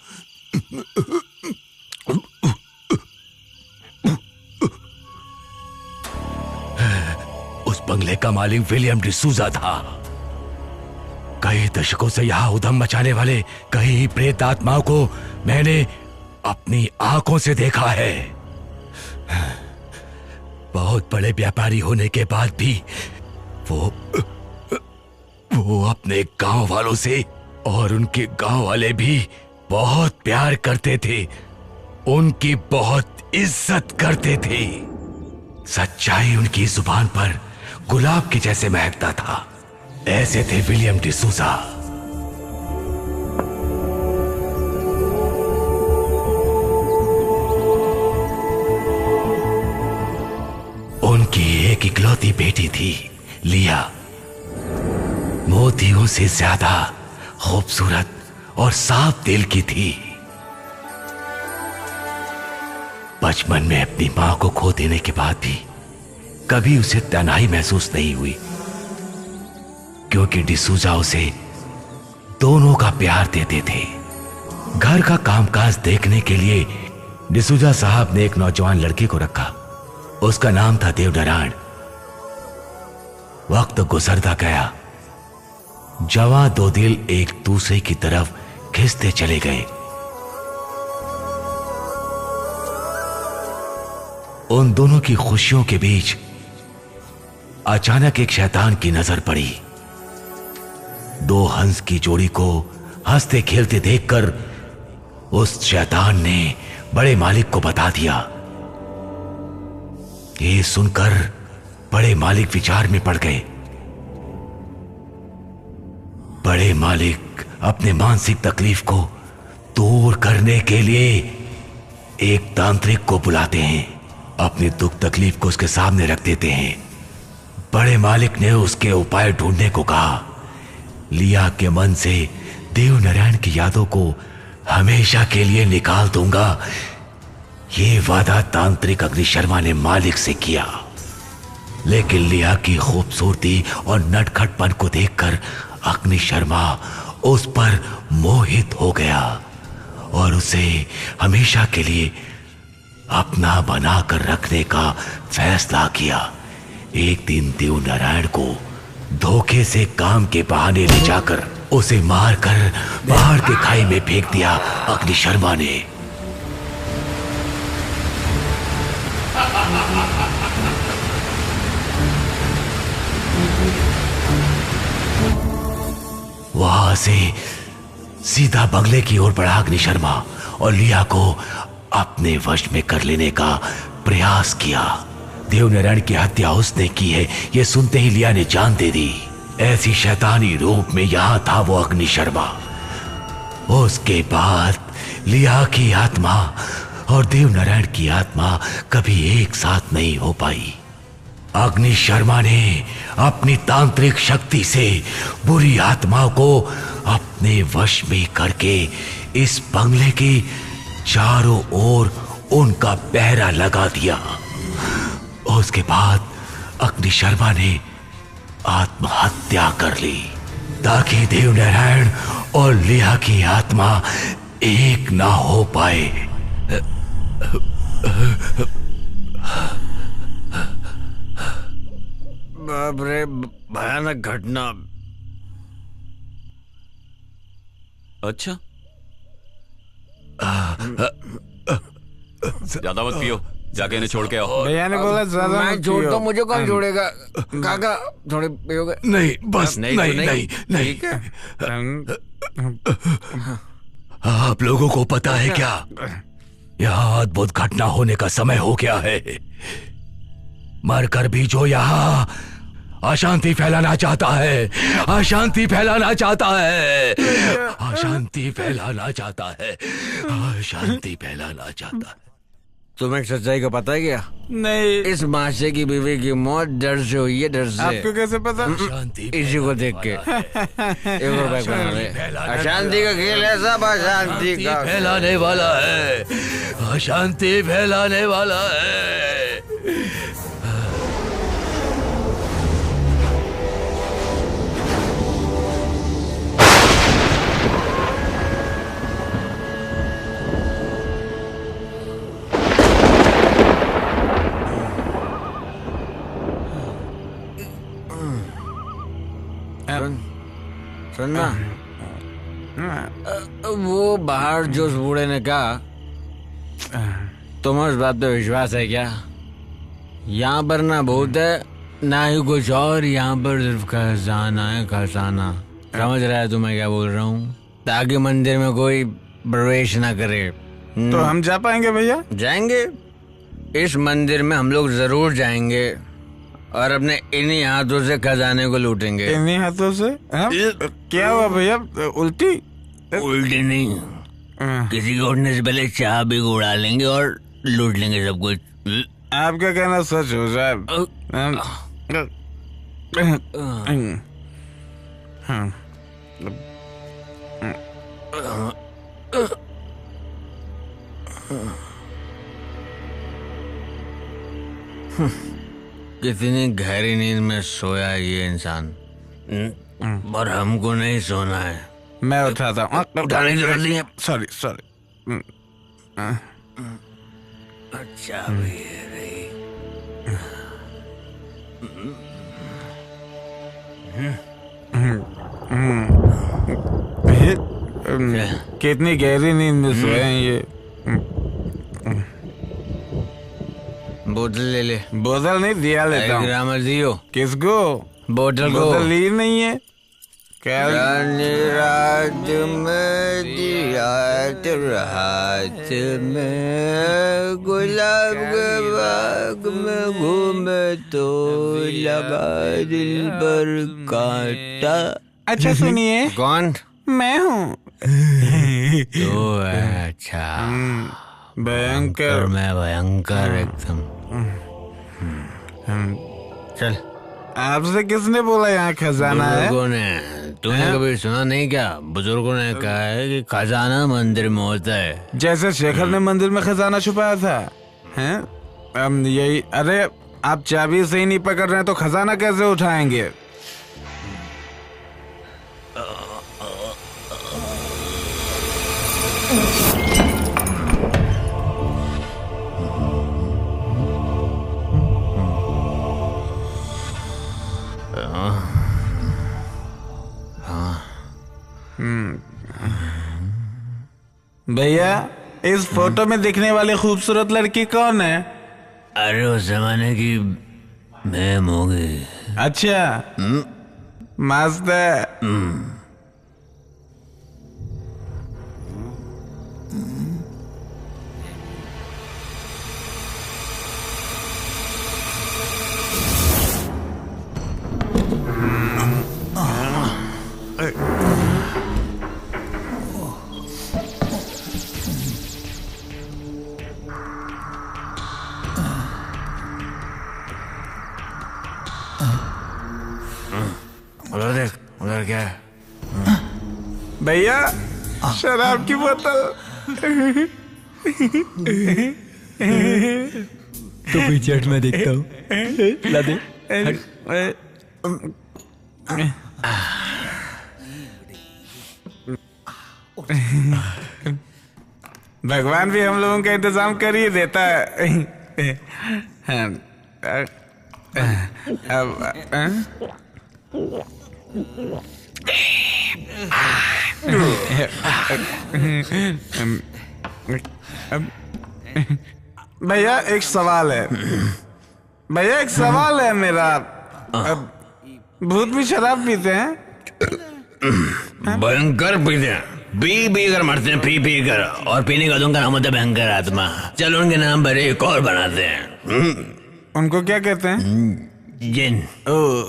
उस बंगले का मालिक विलियम डिसूजा था। कई दशकों से यहां उधम मचाने वाले कई प्रेत आत्माओं को मैंने अपनी आंखों से देखा है। बहुत बड़े व्यापारी होने के बाद भी वो अपने गांव वालों से, और उनके गांव वाले भी बहुत प्यार करते थे, उनकी बहुत इज्जत करते थे। सच्चाई उनकी जुबान पर गुलाब के जैसे महकता था। ऐसे थे विलियम डिसूजा। उनकी एक इकलौती बेटी थी लिया। मोतियों से ज्यादा खूबसूरत और साफ दिल की थी। बचपन में अपनी मां को खो देने के बाद भी कभी उसे तन्हाई महसूस नहीं हुई, क्योंकि डिसूजा उसे दोनों का प्यार देते थे। घर का कामकाज देखने के लिए डिसूजा साहब ने एक नौजवान लड़के को रखा। उसका नाम था देवनारायण। वक्त गुजरता गया, जवां दो दिल एक दूसरे की तरफ खिंचते चले गए। उन दोनों की खुशियों के बीच अचानक एक शैतान की नजर पड़ी। दो हंस की जोड़ी को हंसते खेलते देखकर उस शैतान ने बड़े मालिक को बता दिया। ये सुनकर बड़े मालिक विचार में पड़ गए। बड़े मालिक अपने मानसिक तकलीफ को दूर करने के लिए एक तांत्रिक को बुलाते हैं, अपनी दुख तकलीफ को उसके सामने रख देते हैं। बड़े मालिक ने उसके उपाय ढूंढने को कहा। लिया के मन से देवनारायण की यादों को हमेशा के लिए निकाल दूंगा, ये वादा तांत्रिक अग्निशर्मा ने मालिक से किया। लेकिन लिया की खूबसूरती और नटखटपन को देखकर अग्निशर्मा उस पर मोहित हो गया और उसे हमेशा के लिए अपना बनाकर रखने का फैसला किया। एक दिन देवनारायण को धोखे से काम के बहाने ले जाकर उसे मारकर बाहर के खाई में फेंक दिया अग्निशर्मा ने। वहां से सीधा बंगले की ओर बढ़ा अग्निशर्मा और लिया को अपने वश में कर लेने का प्रयास किया। देवनारायण की हत्या उसने की है, यह सुनते ही लिया ने जान दे दी। ऐसी शैतानी रूप में यहां था वो अग्निशर्मा। उसके बाद लिया की आत्मा और देवनारायण की आत्मा कभी एक साथ नहीं हो पाई। अग्निशर्मा ने अपनी तांत्रिक शक्ति से बुरी आत्माओं को अपने वश में करके इस बंगले के चारों ओर उनका पहरा लगा दिया। उसके बाद अग्निशर्मा ने आत्महत्या कर ली ताकि देवनारायण और लिया की आत्मा एक ना हो पाए। बाप रे, भयानक घटना। अच्छा, ज्यादा मत पियो, जाके इन्हें छोड़ के आओ। भैया ने बोला ज्यादा मैं छोड़ता, मुझे कौन छोड़ेगा? काका थोड़े पियोगे? नहीं, बस नहीं, नहीं। आप लोगों को पता है क्या, यहाँ अद्भुत घटना होने का समय हो गया है। मरकर भी जो यहाँ अशांति फैलाना चाहता है, अशांति फैलाना चाहता है, अशांति फैलाना चाहता है, अशांति फैलाना चाहता है। तुम्हें सच्चाई का पता है क्या? नहीं। इस माशे की बीवी की मौत डर से हुई है, डर से। आपको कैसे पता? इसी को देख के। अशांति का खेल है, सब अशांति का फैलाने वाला है, अशांति फैलाने वाला है। सुनना, वो बाहर जो उस बूढ़े ने कहा, तुम्हें उस बात पे विश्वास है क्या? यहाँ पर ना भूत है ना ही कुछ और, यहाँ पर सिर्फ खजाना है, खजाना। समझ रहा है तुम्हें क्या बोल रहा हूँ? ताकि मंदिर में कोई प्रवेश ना करे। तो हम जा पाएंगे भैया? जाएंगे, इस मंदिर में हम लोग जरूर जाएंगे और अपने इन्हीं हाथों से खजाने को लूटेंगे। इन्हीं हाथों से? क्या हुआ भैया, उल्टी? उल्टी नहीं, किसी के उठने से पहले चाह भी उड़ा लेंगे और लूट लेंगे सब कुछ। आपका कहना सच हो साहब। कितनी गहरी नींद में सोया ये इंसान, और हमको नहीं सोना है। मैं उठाता हूँ। उठाने की जरूरत नहीं है। Sorry sorry. अच्छा भी है रही। कितनी गहरी नींद में सोए हैं ये। बोतल ले ले। बोतल नहीं, दिया लेता हूँ। ग्रामर दियो। किसको? बोतल को। बोतल ली नहीं है क्या? रात में दिया तेरे हाथ में, गुलाब के बाग में घूमे तो लगा दिल पर कांटा। अच्छा सुनिए। कौन? मैं हूँ। तो अच्छा, भयंकर। मैं भयंकर एकदम। चल। आपसे किसने बोला यहाँ खजाना है? बुजुर्गों ने। तूने कभी सुना नहीं क्या? बुजुर्गों ने कहा है कि खजाना मंदिर में होता है। जैसे शेखर ने मंदिर में खजाना छुपाया था, हैं? यही। अरे आप चाबी से ही नहीं पकड़ रहे तो खजाना कैसे उठाएंगे? भैया, इस फोटो में दिखने वाली खूबसूरत लड़की कौन है? अरे उस जमाने की मैम होगी। अच्छा, मस्त है। उधर देख, उधर क्या है? भैया, शराब की बोतल। तो पीछे हट, मैं देखता हूँ। ला दे। भगवान भी हम लोगों का इंतजाम कर ही देता है। भैया एक सवाल है। भैया एक सवाल है मेरा। भूत भी शराब पीते हैं? भयंकर पीते हैं, पी कर मरते हैं, पी कर। और पीने का उनका नाम होता है भयंकर आत्मा। चलो उनके नाम पर एक और बनाते हैं। उनको क्या कहते हैं? जिन।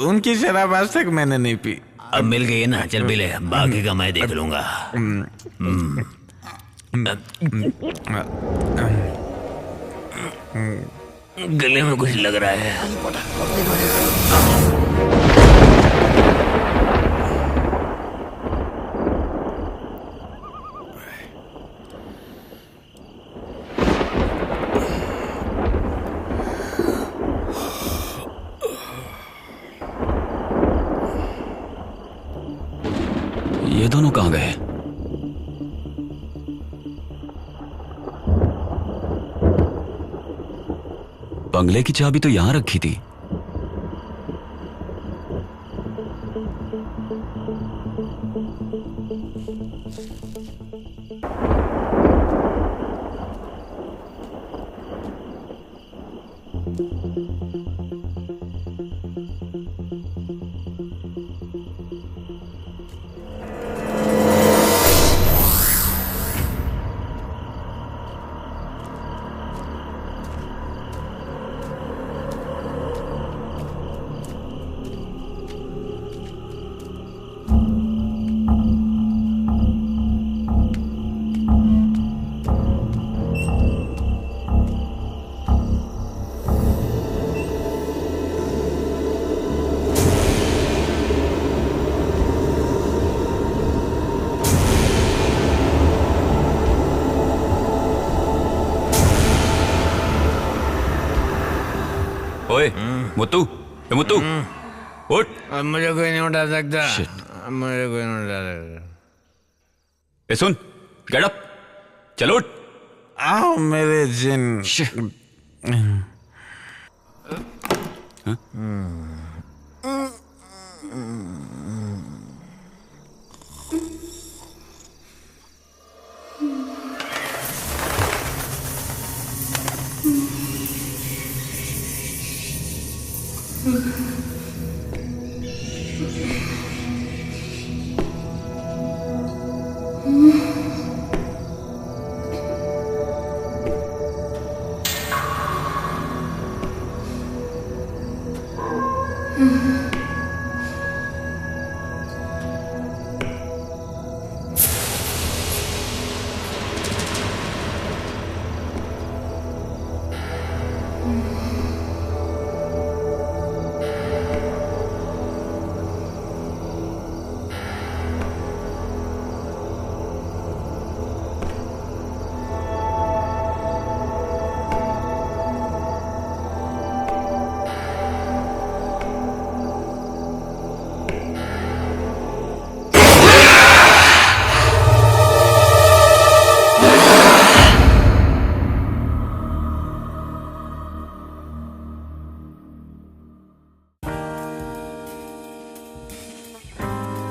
उनकी शराब आज तक मैंने नहीं पी। अब मिल गई है ना, चल पी ले, बाकी का मैं देख लूंगा। गले में कुछ लग रहा है। ये दोनों कहाँ गए? बंगले की चाबी तो यहां रखी थी। ओए मुत्तू, ए मुत्तू, उठ। अब मुझे कोई नहीं उठा सकता, मुझे कोई नहीं उठा सकता। ए सुन, गेट अप, चलो उठ। आओ मेरे जिन।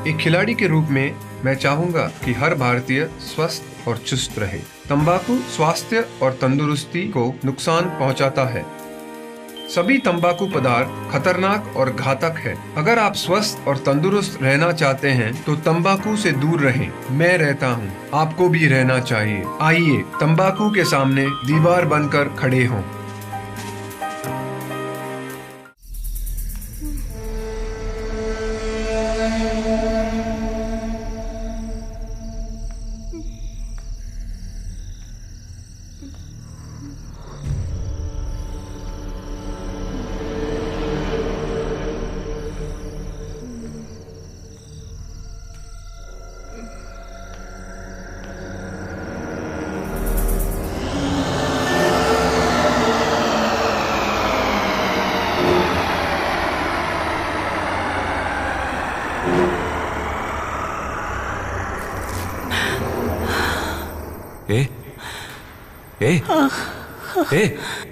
एक खिलाड़ी के रूप में मैं चाहूंगा कि हर भारतीय स्वस्थ और चुस्त रहे। तंबाकू स्वास्थ्य और तंदुरुस्ती को नुकसान पहुंचाता है। सभी तंबाकू पदार्थ खतरनाक और घातक है। अगर आप स्वस्थ और तंदुरुस्त रहना चाहते हैं तो तंबाकू से दूर रहें। मैं रहता हूं, आपको भी रहना चाहिए। आइए तंबाकू के सामने दीवार बनकर खड़े हों।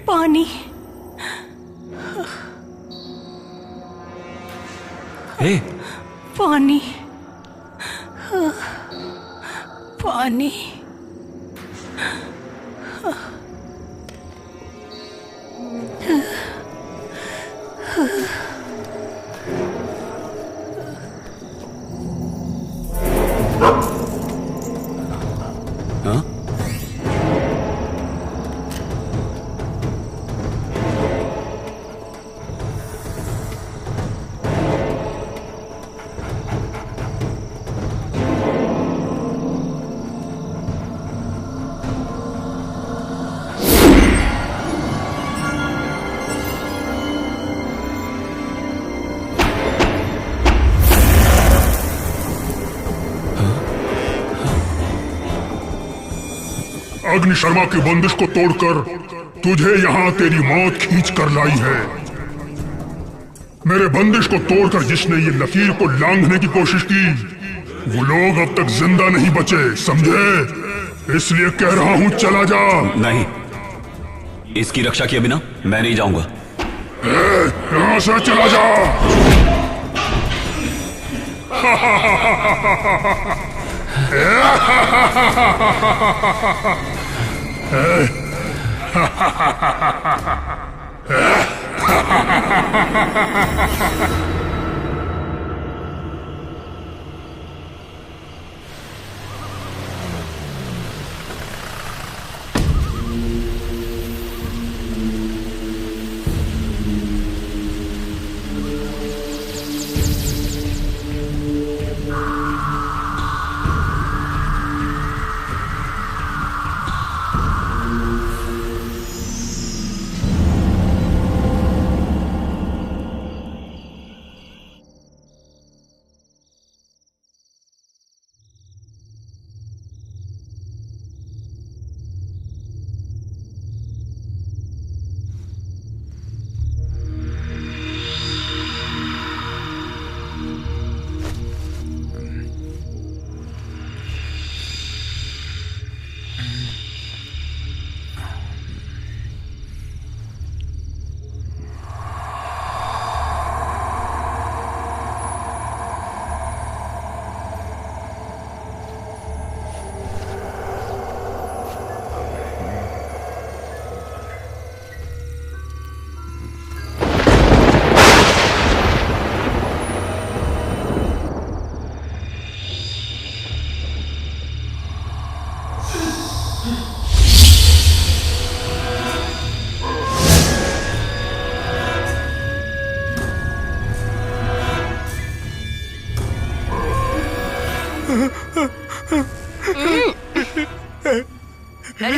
पानी। पानी। पानी। अग्नि शर्मा की बंदिश को तोड़कर तुझे यहाँ तेरी मौत खींच कर लाई है। मेरे बंदिश को तोड़कर जिसने ये लकीर को लांघने की कोशिश की वो लोग अब तक जिंदा नहीं बचे, समझे? इसलिए कह रहा हूँ चला जा। नहीं, इसकी रक्षा किए बिना मैं नहीं जाऊंगा। यहाँ से चला जा।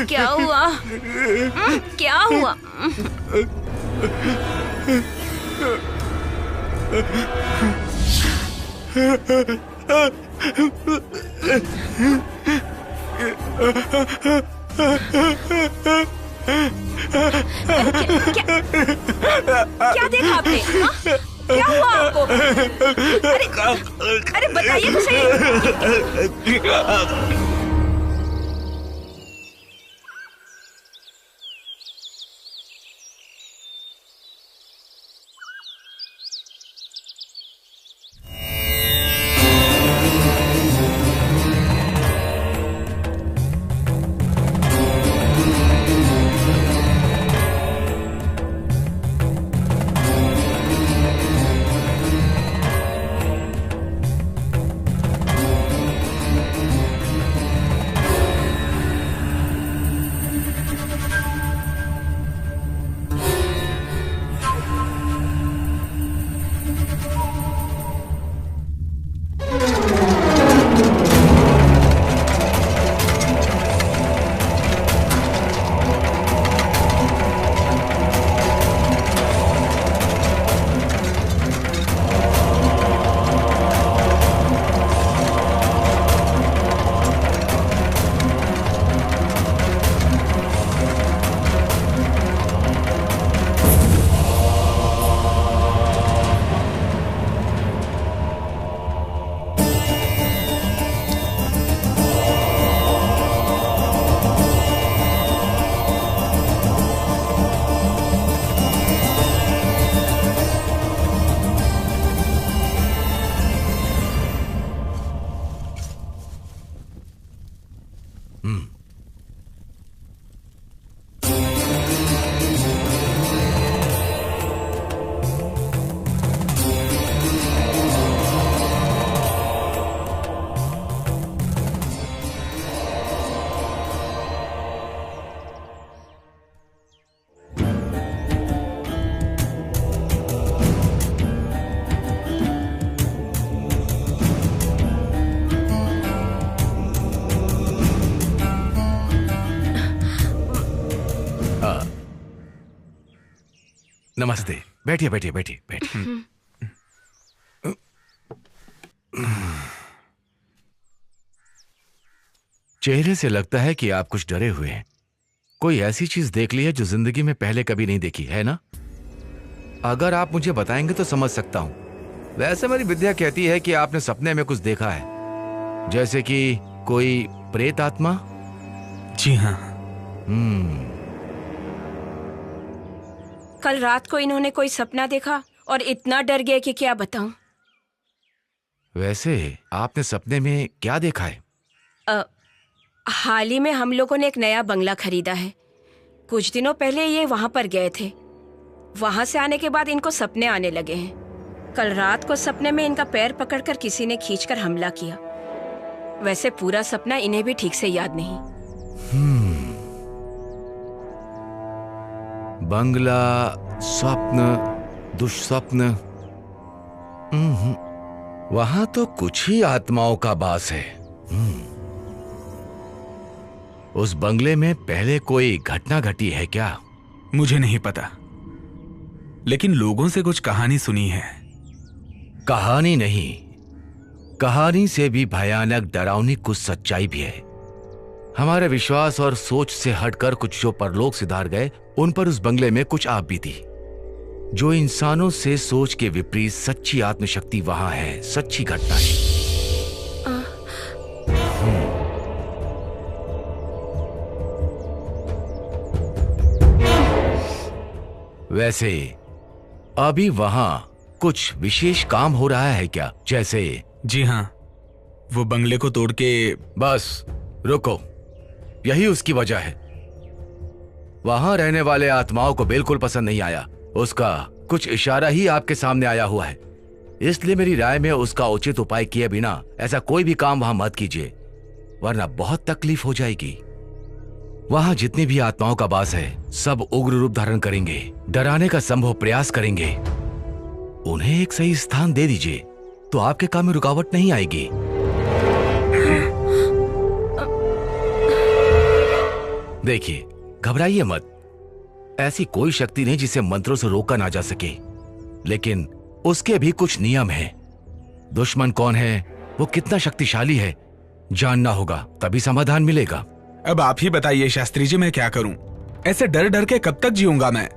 क्या हुआ? क्या हुआ? क्या देखा आपने? हाँ? क्या हुआ आपको? अरे बताइए तो सही। नमस्ते। बैठिए बैठिए बैठिए बैठिए। चेहरे से लगता है कि आप कुछ डरे हुए हैं। कोई ऐसी चीज देख ली है जो जिंदगी में पहले कभी नहीं देखी है ना? अगर आप मुझे बताएंगे तो समझ सकता हूं। वैसे मेरी विद्या कहती है कि आपने सपने में कुछ देखा है, जैसे कि कोई प्रेत आत्मा। जी हाँ। कल रात को इन्होंने कोई सपना देखा और इतना डर गए कि क्या बताऊं। वैसे आपने सपने में क्या देखा है? हाल ही में हम लोगों ने एक नया बंगला खरीदा है। कुछ दिनों पहले ये वहां पर गए थे। वहां से आने के बाद इनको सपने आने लगे हैं। कल रात को सपने में इनका पैर पकड़कर किसी ने खींचकर हमला किया। वैसे पूरा सपना इन्हें भी ठीक से याद नहीं। बंगला, स्वप्न, दुष्स्वप्न। वहां तो कुछ ही आत्माओं का वास है। उस बंगले में पहले कोई घटना घटी है क्या? मुझे नहीं पता, लेकिन लोगों से कुछ कहानी सुनी है। कहानी नहीं, कहानी से भी भयानक डरावनी कुछ सच्चाई भी है। हमारे विश्वास और सोच से हटकर कुछ जो परलोक सिधार गए, उन पर उस बंगले में कुछ आप बीती। जो इंसानों से सोच के विपरीत सच्ची आत्मशक्ति वहां है, सच्ची घटना है। वैसे अभी वहां कुछ विशेष काम हो रहा है क्या? जैसे? जी हाँ, वो बंगले को तोड़ के। बस रुको, यही उसकी वजह है। वहां रहने वाले आत्माओं को बिल्कुल पसंद नहीं आया। उसका कुछ इशारा ही आपके सामने आया हुआ है। इसलिए मेरी राय में उसका उचित उपाय किए बिना ऐसा कोई भी काम वहां मत कीजिए, वरना बहुत तकलीफ हो जाएगी। वहां जितनी भी आत्माओं का वास है, सब उग्र रूप धारण करेंगे, डराने का संभव प्रयास करेंगे। उन्हें एक सही स्थान दे दीजिए तो आपके काम में रुकावट नहीं आएगी। देखिए, घबराइए मत। ऐसी कोई शक्ति नहीं जिसे मंत्रों से रोका ना जा सके, लेकिन उसके भी कुछ नियम हैं। दुश्मन कौन है, वो कितना शक्तिशाली है, जानना होगा, तभी समाधान मिलेगा। अब आप ही बताइए शास्त्री जी, मैं क्या करूं? ऐसे डर डर के कब तक जीऊंगा मैं?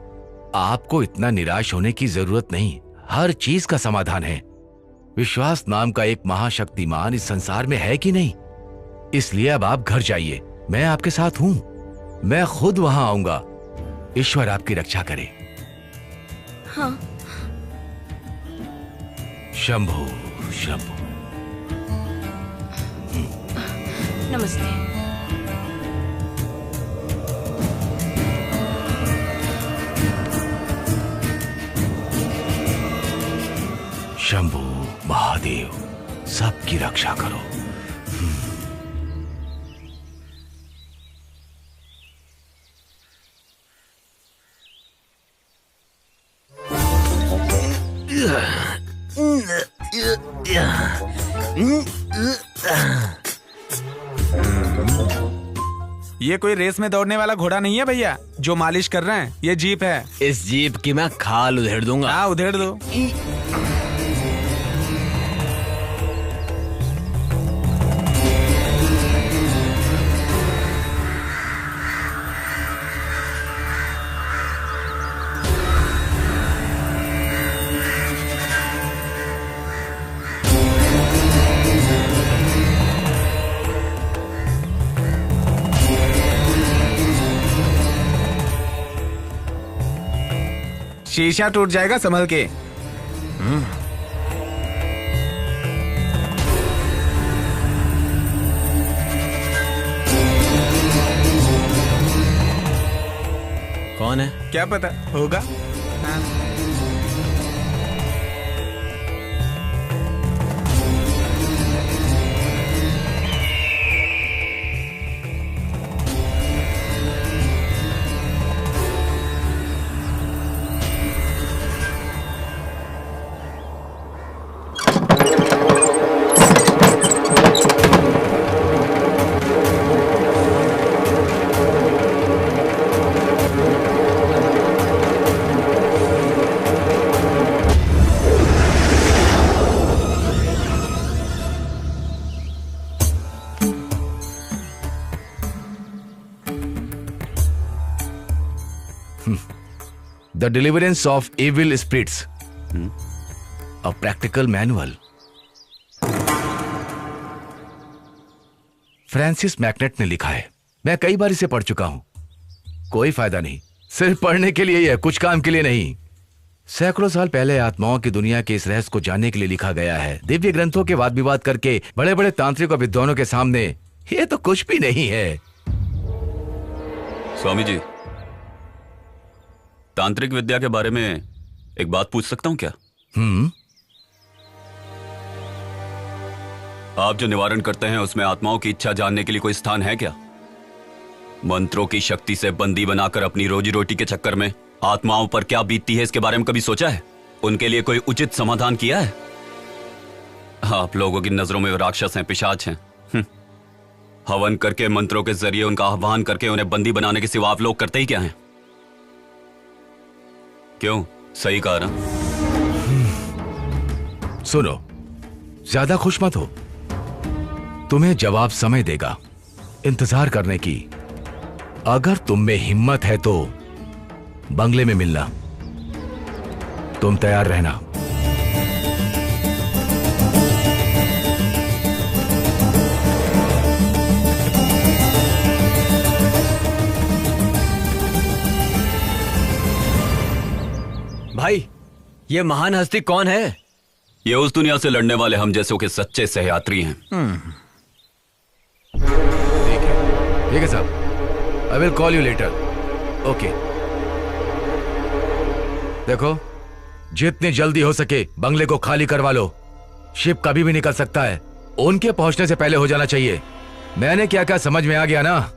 आपको इतना निराश होने की जरूरत नहीं, हर चीज का समाधान है। विश्वास नाम का एक महाशक्तिमान इस संसार में है कि नहीं, इसलिए अब आप घर जाइए, मैं आपके साथ हूं, मैं खुद वहां आऊंगा। ईश्वर आपकी रक्षा करे। हाँ। शंभु शंभु। नमस्ते। शंभु महादेव, सबकी रक्षा करो। ये कोई रेस में दौड़ने वाला घोड़ा नहीं है भैया जो मालिश कर रहे हैं, ये जीप है। इस जीप की मैं खाल उधेड़ दूंगा। हाँ, उधेड़ दो। शीशा टूट जाएगा, संभल के। कौन है? क्या पता होगा। The Deliverance of Evil Spirits, a practical manual. Francis MacNutt ने लिखा है, मैं कई बार इसे पढ़ चुका हूं, कोई फायदा नहीं, सिर्फ पढ़ने के लिए ही है, कुछ काम के लिए नहीं। सैकड़ों साल पहले आत्माओं की दुनिया के इस रहस्य को जानने के लिए लिखा गया है। दिव्य ग्रंथों के वाद विवाद करके बड़े बड़े तांत्रिक और विद्वानों के सामने ये तो कुछ भी नहीं है। स्वामी जी, तांत्रिक विद्या के बारे में एक बात पूछ सकता हूं क्या? आप जो निवारण करते हैं उसमें आत्माओं की इच्छा जानने के लिए कोई स्थान है क्या? मंत्रों की शक्ति से बंदी बनाकर अपनी रोजी रोटी के चक्कर में आत्माओं पर क्या बीतती है, इसके बारे में कभी सोचा है? उनके लिए कोई उचित समाधान किया है? आप लोगों की नजरों में वो राक्षस हैं, पिशाच हैं। हवन करके, मंत्रों के जरिए उनका आह्वान करके उन्हें बंदी बनाने के सिवा आप लोग करते ही क्या हैं? क्यों? सही कहा ना? सुनो, ज्यादा खुश मत हो, तुम्हें जवाब समय देगा, इंतजार करने की। अगर तुम में हिम्मत है तो बंगले में मिलना, तुम तैयार रहना। भाई, ये महान हस्ती कौन है? ये उस दुनिया से लड़ने वाले हम जैसों के सच्चे सहयात्री हैं। ठीक है साहब, I will call you later. Okay. देखो, जितनी जल्दी हो सके बंगले को खाली करवा लो, शिप कभी भी निकल सकता है, उनके पहुंचने से पहले हो जाना चाहिए। मैंने क्या क्या समझ में आ गया ना?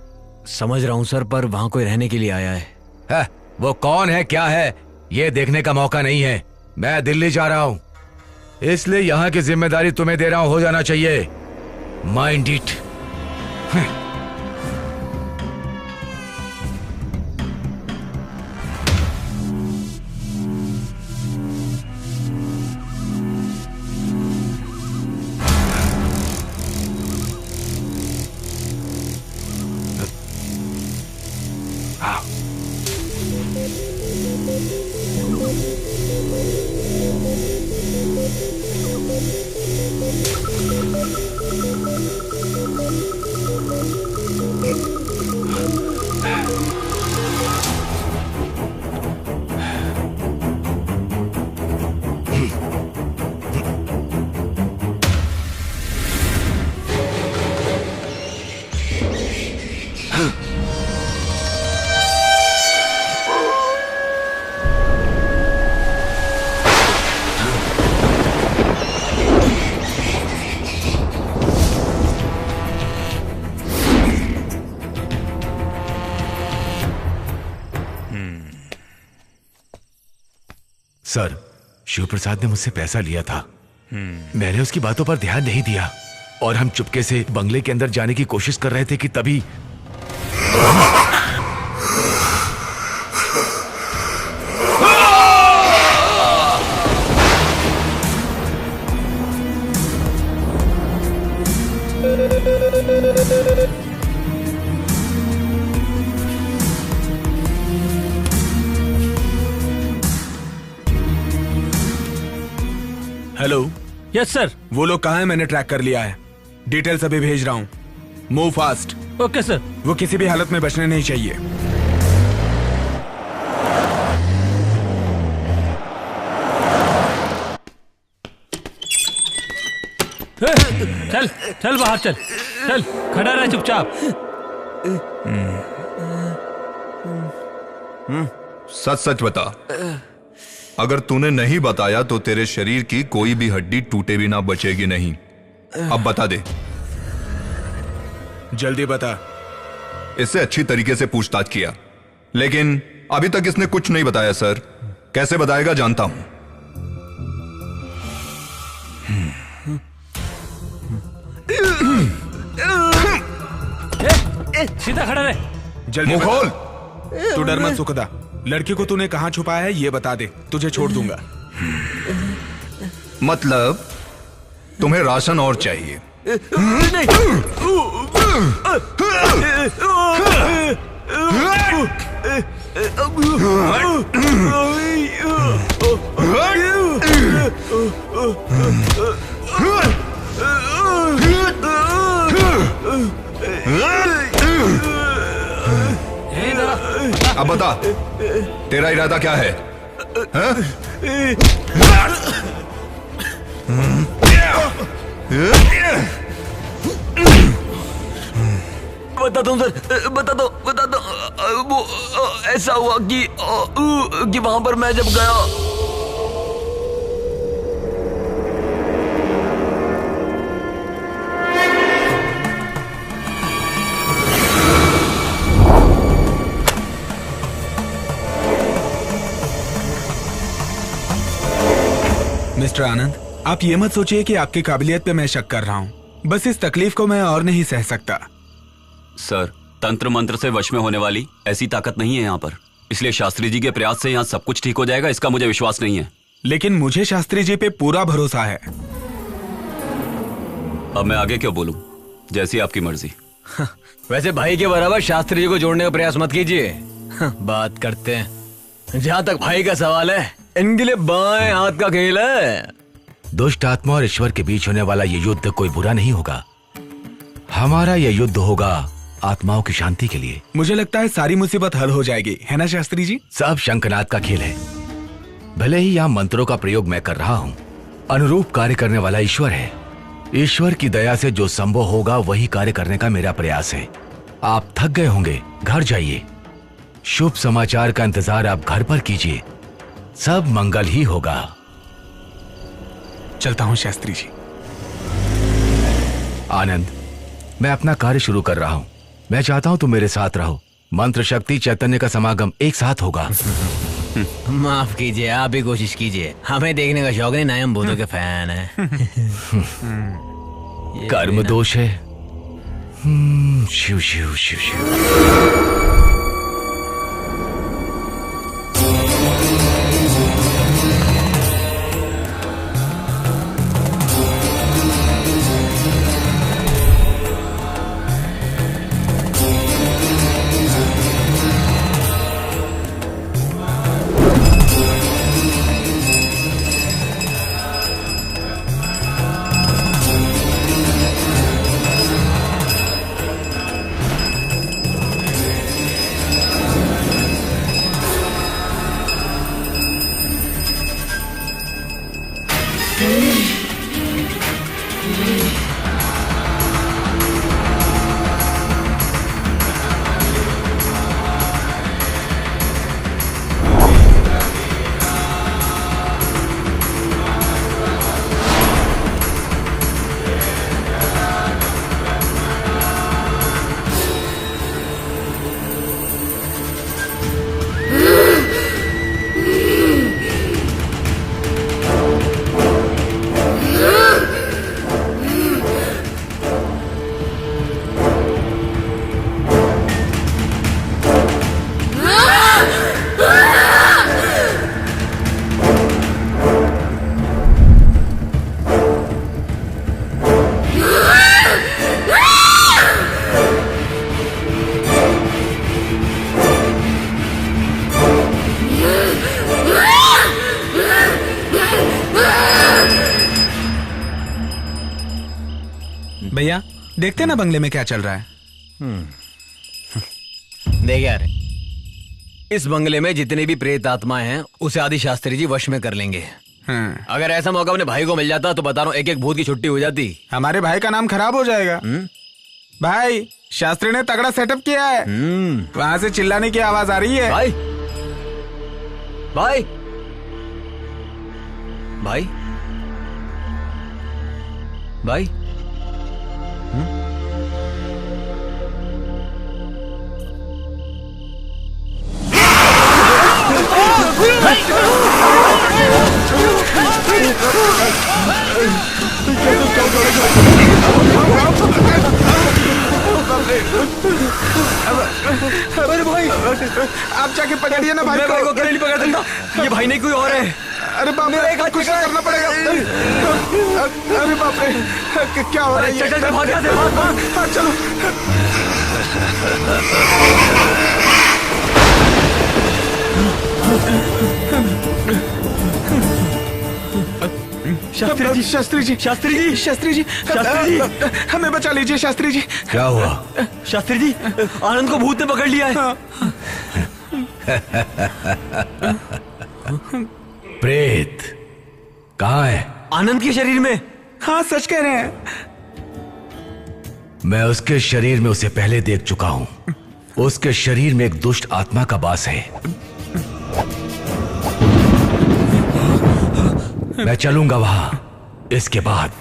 समझ रहा हूं सर, पर वहां कोई रहने के लिए आया है। वो कौन है, क्या है, ये देखने का मौका नहीं है। मैं दिल्ली जा रहा हूं, इसलिए यहां की जिम्मेदारी तुम्हें दे रहा हूं, हो जाना चाहिए। Mind it. सर, शिव प्रसाद ने मुझसे पैसा लिया था। मैंने उसकी बातों पर ध्यान नहीं दिया और हम चुपके से बंगले के अंदर जाने की कोशिश कर रहे थे कि तभी हेलो। Yes sir. वो लोग कहाँ हैं? मैंने ट्रैक कर लिया है। डिटेल्स अभी भेज रहा हूँ। Move fast. Okay sir. वो किसी भी हालत में बचने नहीं चाहिए। चल चल बाहर चल। चल खड़ा रह चुपचाप। सच सच बता, अगर तूने नहीं बताया तो तेरे शरीर की कोई भी हड्डी टूटे भी ना बचेगी नहीं। अब बता दे। जल्दी बता। इससे अच्छी तरीके से पूछताछ किया, लेकिन अभी तक इसने कुछ नहीं बताया सर। कैसे बताएगा जानता हूं। सीधा खड़ा रहे। जल्दी मुंह खोल। तू डर मत सुखदा। लड़की को तूने कहां छुपाया है ये बता दे, तुझे छोड़ दूंगा। मतलब तुम्हें राशन और चाहिए? अब बता, तेरा इरादा क्या है? बता दो सर, बता दो। वो ऐसा हुआ कि वहां पर मैं जब गया। मिस्टर आनंद, आप ये मत सोचिए कि आपकी काबिलियत पे मैं शक कर रहा हूँ। बस इस तकलीफ को मैं और नहीं सह सकता। सर, तंत्र मंत्र से वश में होने वाली ऐसी ताकत नहीं है यहाँ पर, इसलिए शास्त्री जी के प्रयास से यहाँ सब कुछ ठीक हो जाएगा इसका मुझे विश्वास नहीं है। लेकिन मुझे शास्त्री जी पे पूरा भरोसा है। अब मैं आगे क्यों बोलूं? जैसी आपकी मर्जी। वैसे भाई के बराबर शास्त्री जी को जोड़ने का प्रयास मत कीजिए। बात करते हैं। जहाँ तक भाई का सवाल है, इनके लिए बाएं हाथ का खेल है। दुष्ट आत्मा और ईश्वर के बीच होने वाला ये युद्ध कोई बुरा नहीं होगा। हमारा ये युद्ध होगा आत्माओं की शांति के लिए। मुझे लगता है सारी मुसीबत हल हो जाएगी, है ना शास्त्री जी? सब शंखनाद का खेल है। भले ही यहाँ मंत्रों का प्रयोग मैं कर रहा हूँ, अनुरूप कार्य करने वाला ईश्वर है। ईश्वर की दया से जो संभव होगा वही कार्य करने का मेरा प्रयास है। आप थक गए होंगे, घर जाइए। शुभ समाचार का इंतजार आप घर पर कीजिए, सब मंगल ही होगा। चलता हूं शास्त्री जी। आनंद, मैं अपना कार्य शुरू कर रहा हूँ। मैं चाहता हूँ तुम मेरे साथ रहो। मंत्र शक्ति चैतन्य का समागम एक साथ होगा। माफ कीजिए, आप ही कोशिश कीजिए। हमें देखने का शौक नहीं, ना हम भूतों के फैन हैं। कर्म दोष है। शिव शिव शिव शिव। भैया देखते ना बंगले में क्या चल रहा है। देख यार, इस बंगले में जितनी भी प्रेत आत्माएं हैं उसे आदि शास्त्री जी वश में कर लेंगे। अगर ऐसा मौका अपने भाई को मिल जाता तो बता रहा हूँ एक एक भूत की छुट्टी हो जाती। हमारे भाई का नाम खराब हो जाएगा। भाई शास्त्री ने तगड़ा सेटअप किया है। वहां से चिल्लाने की आवाज आ रही है। भाई भाई भाई भाई अरे भाई आप जाके पकड़िए ना भाई को नहीं पकड़ सकता, ये भाई नहीं कोई और है। अरे बाप रे कुछ करना पड़ेगा। अरे बाप रे क्या हो रहा है? चल भाग यहाँ से, भाग। चलो शास्त्री जी हमें बचा लीजिए शास्त्री जी। क्या हुआ? शास्त्री जी आनंद को भूत ने पकड़ लिया है। प्रेत कहाँ है? आनंद के शरीर में। हाँ सच कह रहे हैं। मैं उसके शरीर में उसे पहले देख चुका हूं। उसके शरीर में एक दुष्ट आत्मा का वास है। मैं चलूंगा वहां। इसके बाद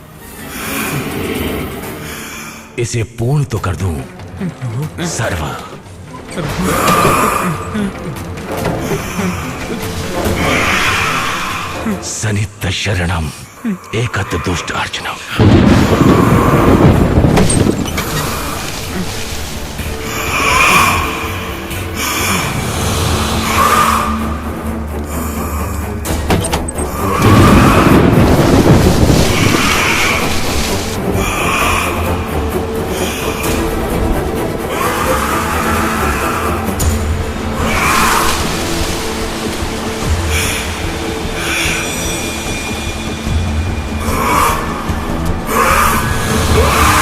इसे पूर्ण तो कर दूं। सर्व सनित शरणम एकत दुष्ट अर्चनम। Ah!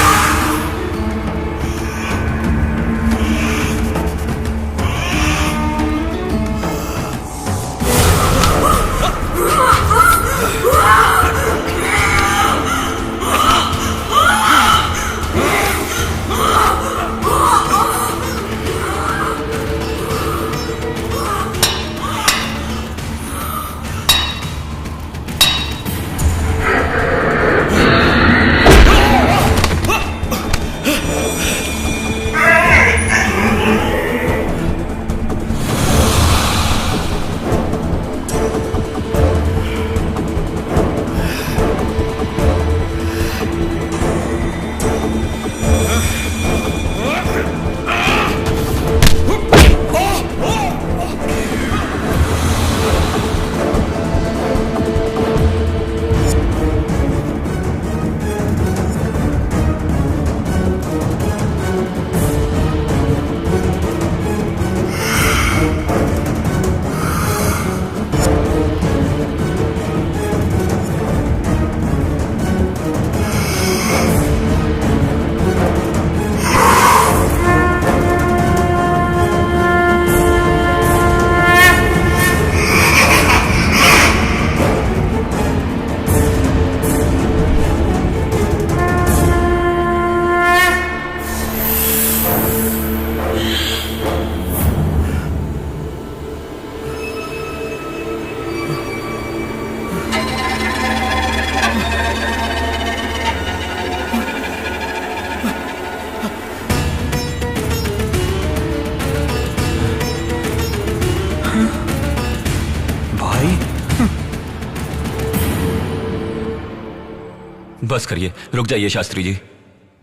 बस करिए, रुक जाइए शास्त्री जी,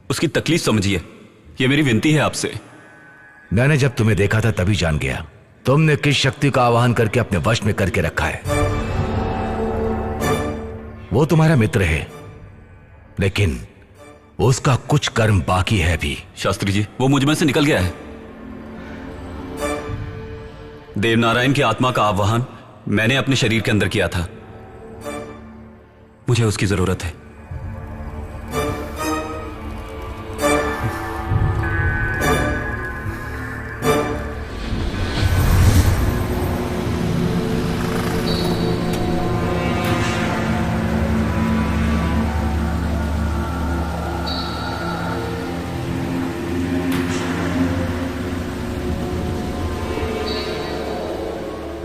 उसकी तकलीफ समझिए, ये मेरी विनती है आपसे। मैंने जब तुम्हें देखा था तभी जान गया तुमने किस शक्ति का आवाहन करके अपने वश में करके रखा है। वो तुम्हारा मित्र है, लेकिन उसका कुछ कर्म बाकी है भी। शास्त्री जी, वो मुझ में से निकल गया है। देवनारायण की आत्मा का आवाहन मैंने अपने शरीर के अंदर किया था। मुझे उसकी जरूरत है।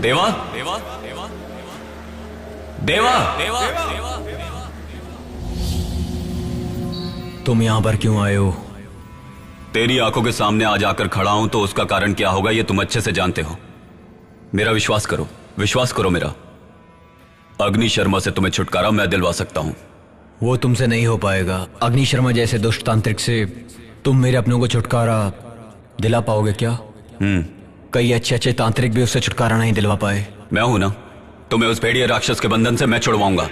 देवा देवा देवा देवा देवा, तुम यहां पर क्यों आए हो? तेरी आंखों के सामने आज आकर खड़ा हूं तो उसका कारण क्या होगा ये तुम अच्छे से जानते हो। मेरा विश्वास करो मेरा। अग्नि शर्मा से तुम्हें छुटकारा मैं दिलवा सकता हूं। वो तुमसे नहीं हो पाएगा। अग्नि शर्मा जैसे दुष्ट तांत्रिक से तुम मेरे अपनों को छुटकारा दिला पाओगे क्या? कई अच्छे तांत्रिक भी उससे छुटकारा नहीं दिलवा पाए। मैं हूं ना, तुम्हें उस भेड़िए राक्षस के बंधन से मैं छुड़वाऊंगा।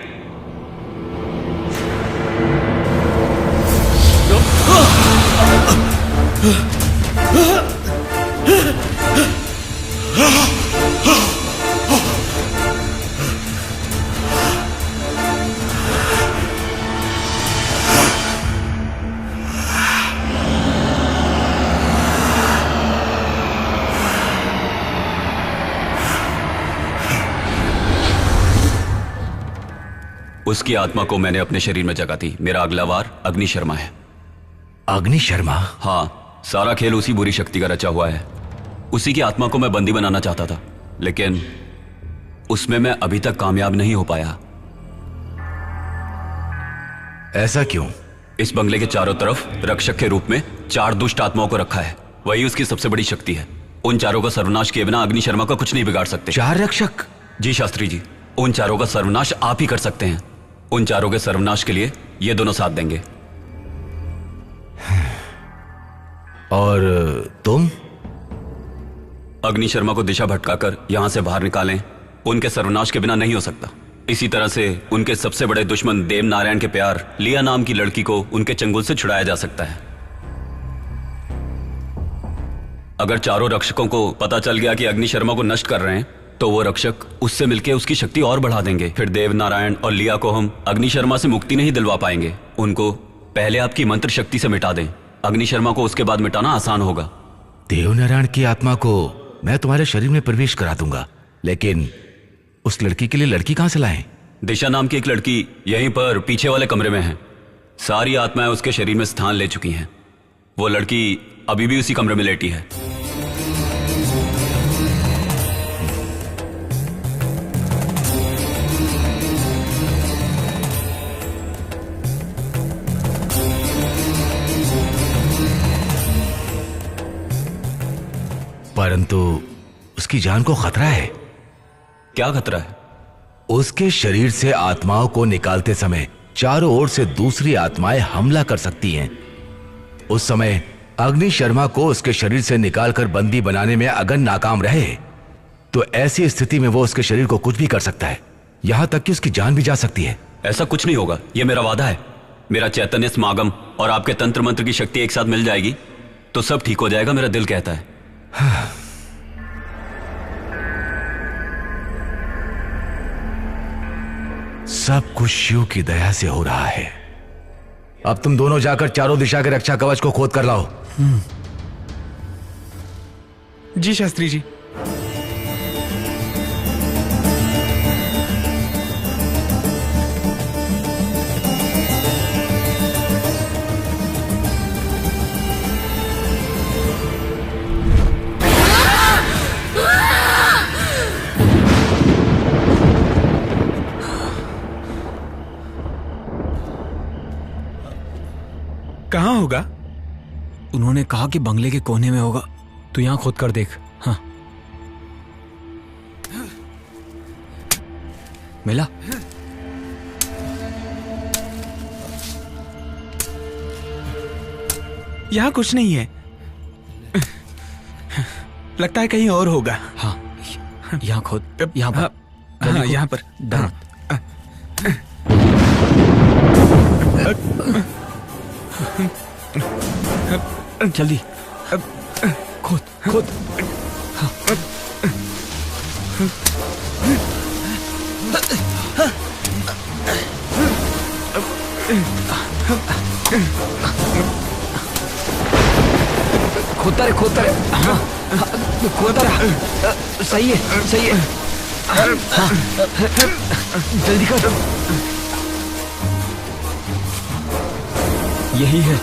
उसकी आत्मा को मैंने अपने शरीर में जगा दी। मेरा अगला वार अग्नि शर्मा है। अग्नि शर्मा? हाँ, सारा खेल उसी बुरी शक्ति का रचा हुआ है। उसी की आत्मा को मैं बंदी बनाना चाहता था, लेकिन उसमें मैं अभी तक कामयाब नहीं हो पाया। ऐसा क्यों? इस बंगले के चारों तरफ रक्षक के रूप में 4 दुष्ट आत्माओं को रखा है। वही उसकी सबसे बड़ी शक्ति है। उन चारों का सर्वनाश किए बिना अग्नि शर्मा का कुछ नहीं बिगाड़ सकते। 4 रक्षक? जी शास्त्री जी, उन चारों का सर्वनाश आप ही कर सकते हैं। उन चारों के सर्वनाश के लिए ये दोनों साथ देंगे। और तुम? अग्नि शर्मा को दिशा भटकाकर यहां से बाहर निकालें। उनके सर्वनाश के बिना नहीं हो सकता। इसी तरह से उनके सबसे बड़े दुश्मन देवनारायण के प्यार लिया नाम की लड़की को उनके चंगुल से छुड़ाया जा सकता है। अगर चारों रक्षकों को पता चल गया कि अग्नि शर्मा को नष्ट कर रहे हैं, तो वो रक्षक उससे मिलकर उसकी शक्ति और बढ़ा देंगे। फिर देवनारायण और लिया को हम अग्नि शर्मा से मुक्ति नहीं दिलवा पाएंगे। उनको पहले आपकी मंत्र शक्ति से मिटा दें। अग्नि शर्मा को उसके बाद मिटाना आसान होगा। देवनारायण की आत्मा को मैं तुम्हारे शरीर में प्रवेश करा दूंगा, लेकिन उस लड़की के लिए लड़की कहां से लाएं? दिशा नाम की एक लड़की यहीं पर पीछे वाले कमरे में है। सारी आत्माएं उसके शरीर में स्थान ले चुकी हैं। वो लड़की अभी भी उसी कमरे में लेटी है। परंतु उसकी जान को खतरा है। क्या खतरा है? उसके शरीर से आत्माओं को निकालते समय चारों ओर से दूसरी आत्माएं हमला कर सकती हैं। उस समय अग्नि शर्मा को उसके शरीर से निकालकर बंदी बनाने में अगर नाकाम रहे तो ऐसी स्थिति में वो उसके शरीर को कुछ भी कर सकता है, यहां तक कि उसकी जान भी जा सकती है। ऐसा कुछ नहीं होगा, यह मेरा वादा है। मेरा चैतन्य समागम और आपके तंत्र मंत्र की शक्ति एक साथ मिल जाएगी तो सब ठीक हो जाएगा, मेरा दिल कहता है। सब कुछ शिव की दया से हो रहा है। अब तुम दोनों जाकर चारों दिशा के रक्षा कवच को खोद कर लाओ। जी शास्त्री जी। कहां होगा? उन्होंने कहा कि बंगले के कोने में होगा। तू यहां खोद कर देख। हाँ, मिला? यहाँ कुछ नहीं है। लगता है कहीं और होगा। हाँ, यहाँ खोद, यहाँ पर। हाँ, यहाँ पर। डर जल्दी खोद खोद। खोदता रहे, खोदता रहे। हाँ, खोदता रहा। सही है, सही है। हाँ, जल्दी कर। यही है।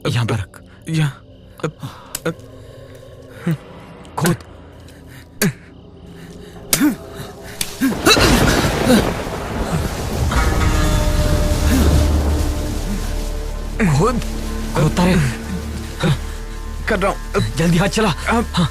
यहाँ पर रख। यहाँ खोद। खोद, खोदता रहे। कर रहा हूँ, जल्दी हाथ चला। हाँ।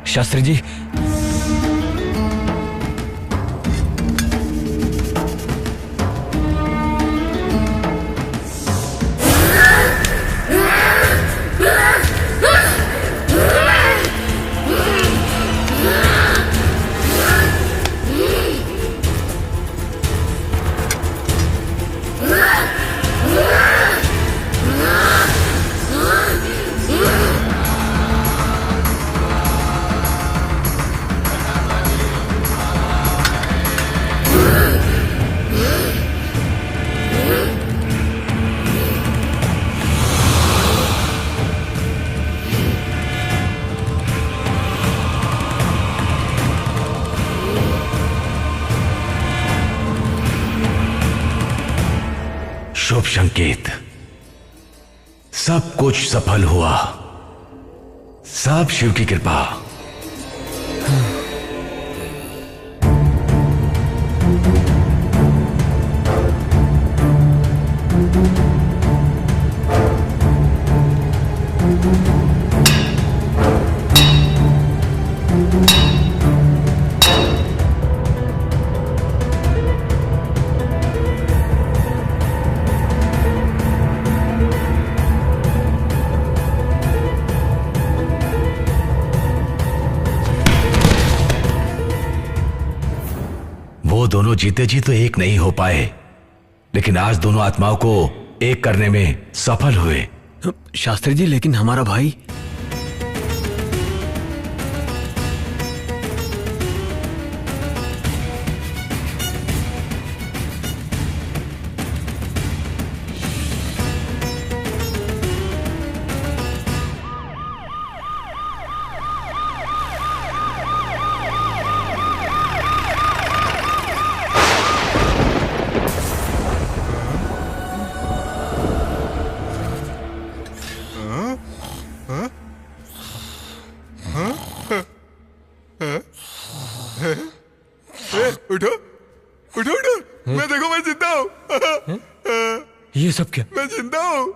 शास्त्री जी, शुभ संकेत। सब कुछ सफल हुआ। सब शिव की कृपा। वो दोनों जीते जी तो एक नहीं हो पाए, लेकिन आज दोनों आत्माओं को एक करने में सफल हुए। शास्त्री जी, लेकिन हमारा भाई। ये सब क्या? मैं जिंदा हूँ।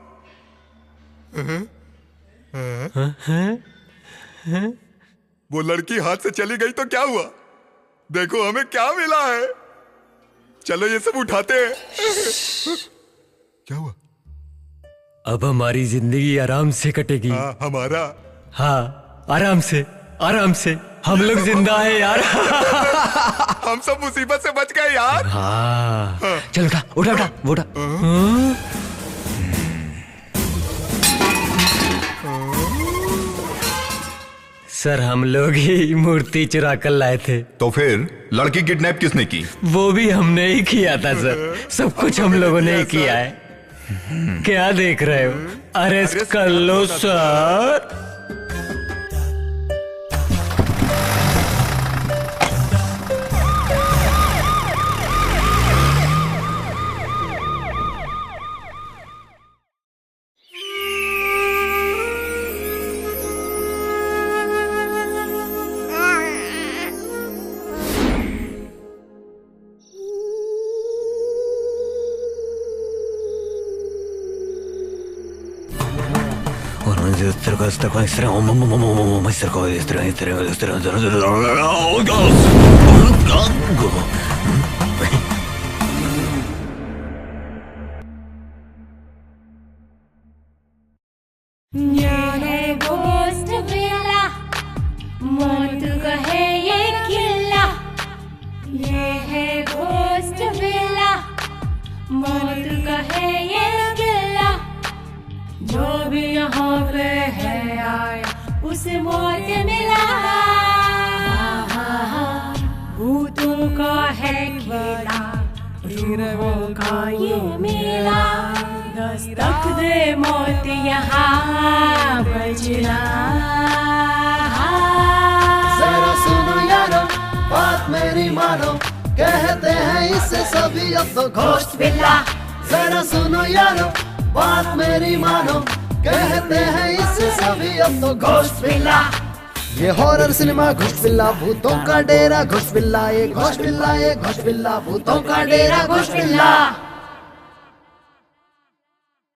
वो लड़की हाथ से चली गई तो क्या हुआ? देखो हमें क्या मिला है। चलो ये सब उठाते हैं। क्या हुआ? अब हमारी जिंदगी आराम से कटेगी। हमारा? हाँ, आराम से, आराम से। हम लोग जिंदा है यार। हम सब मुसीबत से बच गए यार। हाँ। चल उठा उठा उठा उठा। सर हम लोग ही मूर्ति चुरा कर लाए थे। तो फिर लड़की किडनैप किसने की? वो भी हमने ही किया था सर। सब कुछ हम लोगों ने ही किया है। क्या देख रहे हो? अरेस्ट कर लो सर। ये है घोस्ट विला, मौत का है ये किला। ये है घोस्ट विला, मौत का है ये किला। जो भी यहाँ पे है आया उसे मौत मिला। भूतों का है खेला, रूहों का ये मेला। दस्तक दे मौत यहाँ बजना। जरा सुनो यारो, बात मेरी मानो, कहते हैं इसे सभी अब तो घोस्ट विला। जरा सुनो यारो, बात मेरी मानो, कहते हैं इसे सभी अब तो घोस्ट विला। ये हॉरर सिनेमा घोस्ट विला, भूतों का डेरा घोस्ट विला। ये घोस्ट विला, ये घोस्ट विला, भूतों का डेरा घोस्ट विला।